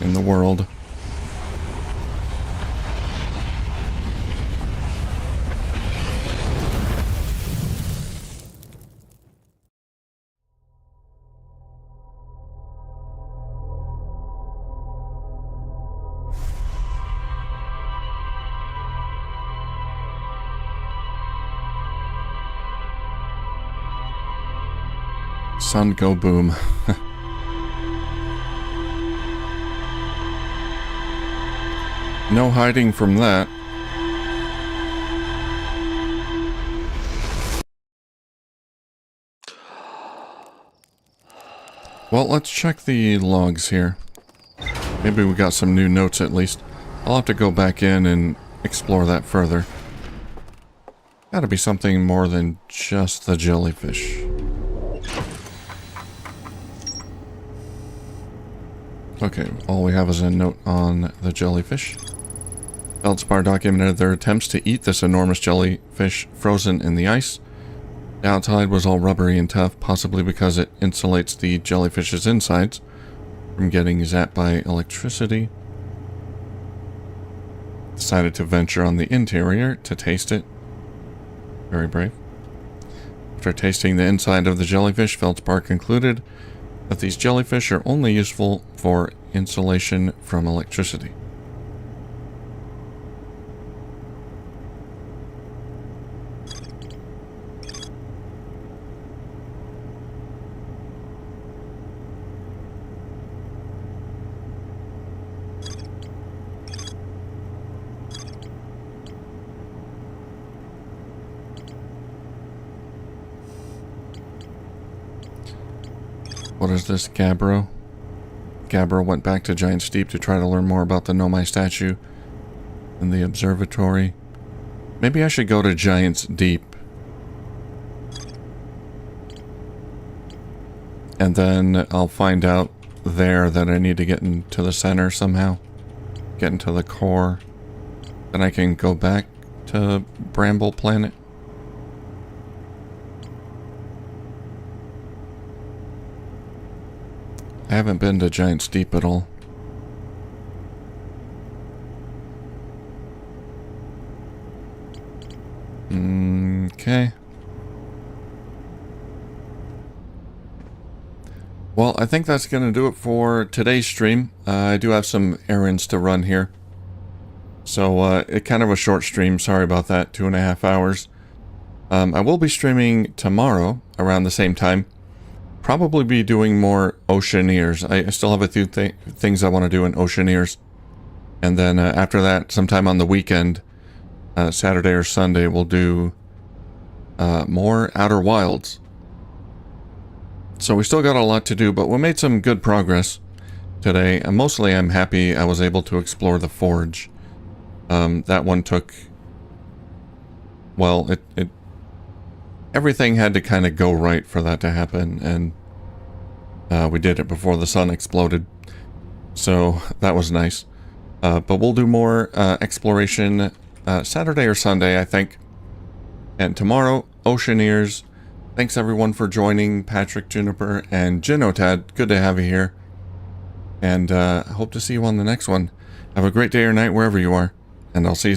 In the world. Sun go boom. No hiding from that. Well, let's check the logs here. Maybe we got some new notes at least. I'll have to go back in and explore that further. Gotta be something more than just the jellyfish. Okay, all we have is a note on the jellyfish. Feldspar documented their attempts to eat this enormous jellyfish frozen in the ice. The outside was all rubbery and tough, possibly because it insulates the jellyfish's insides from getting zapped by electricity. Decided to venture on the interior to taste it. Very brave. After tasting the inside of the jellyfish, Feldspar concluded that these jellyfish are only useful for insulation from electricity. What is this, Gabbro? Gabbro went back to Giant's Deep to try to learn more about the Nomai statue in the observatory. Maybe I should go to Giant's Deep. And then I'll find out there that I need to get into the center somehow. Get into the core. Then I can go back to Bramble Planet. I haven't been to Giant's Deep at all. Okay. Well, I think that's going to do it for today's stream. I do have some errands to run here. So, it kind of a short stream. Sorry about that. 2.5 hours. I will be streaming tomorrow around the same time. Probably be doing more Oceaneers. I still have a few things I want to do in Oceaneers. And then after that, sometime on the weekend, Saturday or Sunday, we'll do more Outer Wilds. So we still got a lot to do, but we made some good progress today. And mostly I'm happy I was able to explore the Forge. That one took... Well, everything had to kind of go right for that to happen, and we did it before the sun exploded, so that was nice. But we'll do more exploration Saturday or Sunday, I think. And tomorrow, Oceaneers. Thanks everyone for joining, Patrick, Juniper, and Jinotad. Good to have you here. And I hope to see you on the next one. Have a great day or night wherever you are, and I'll see you soon.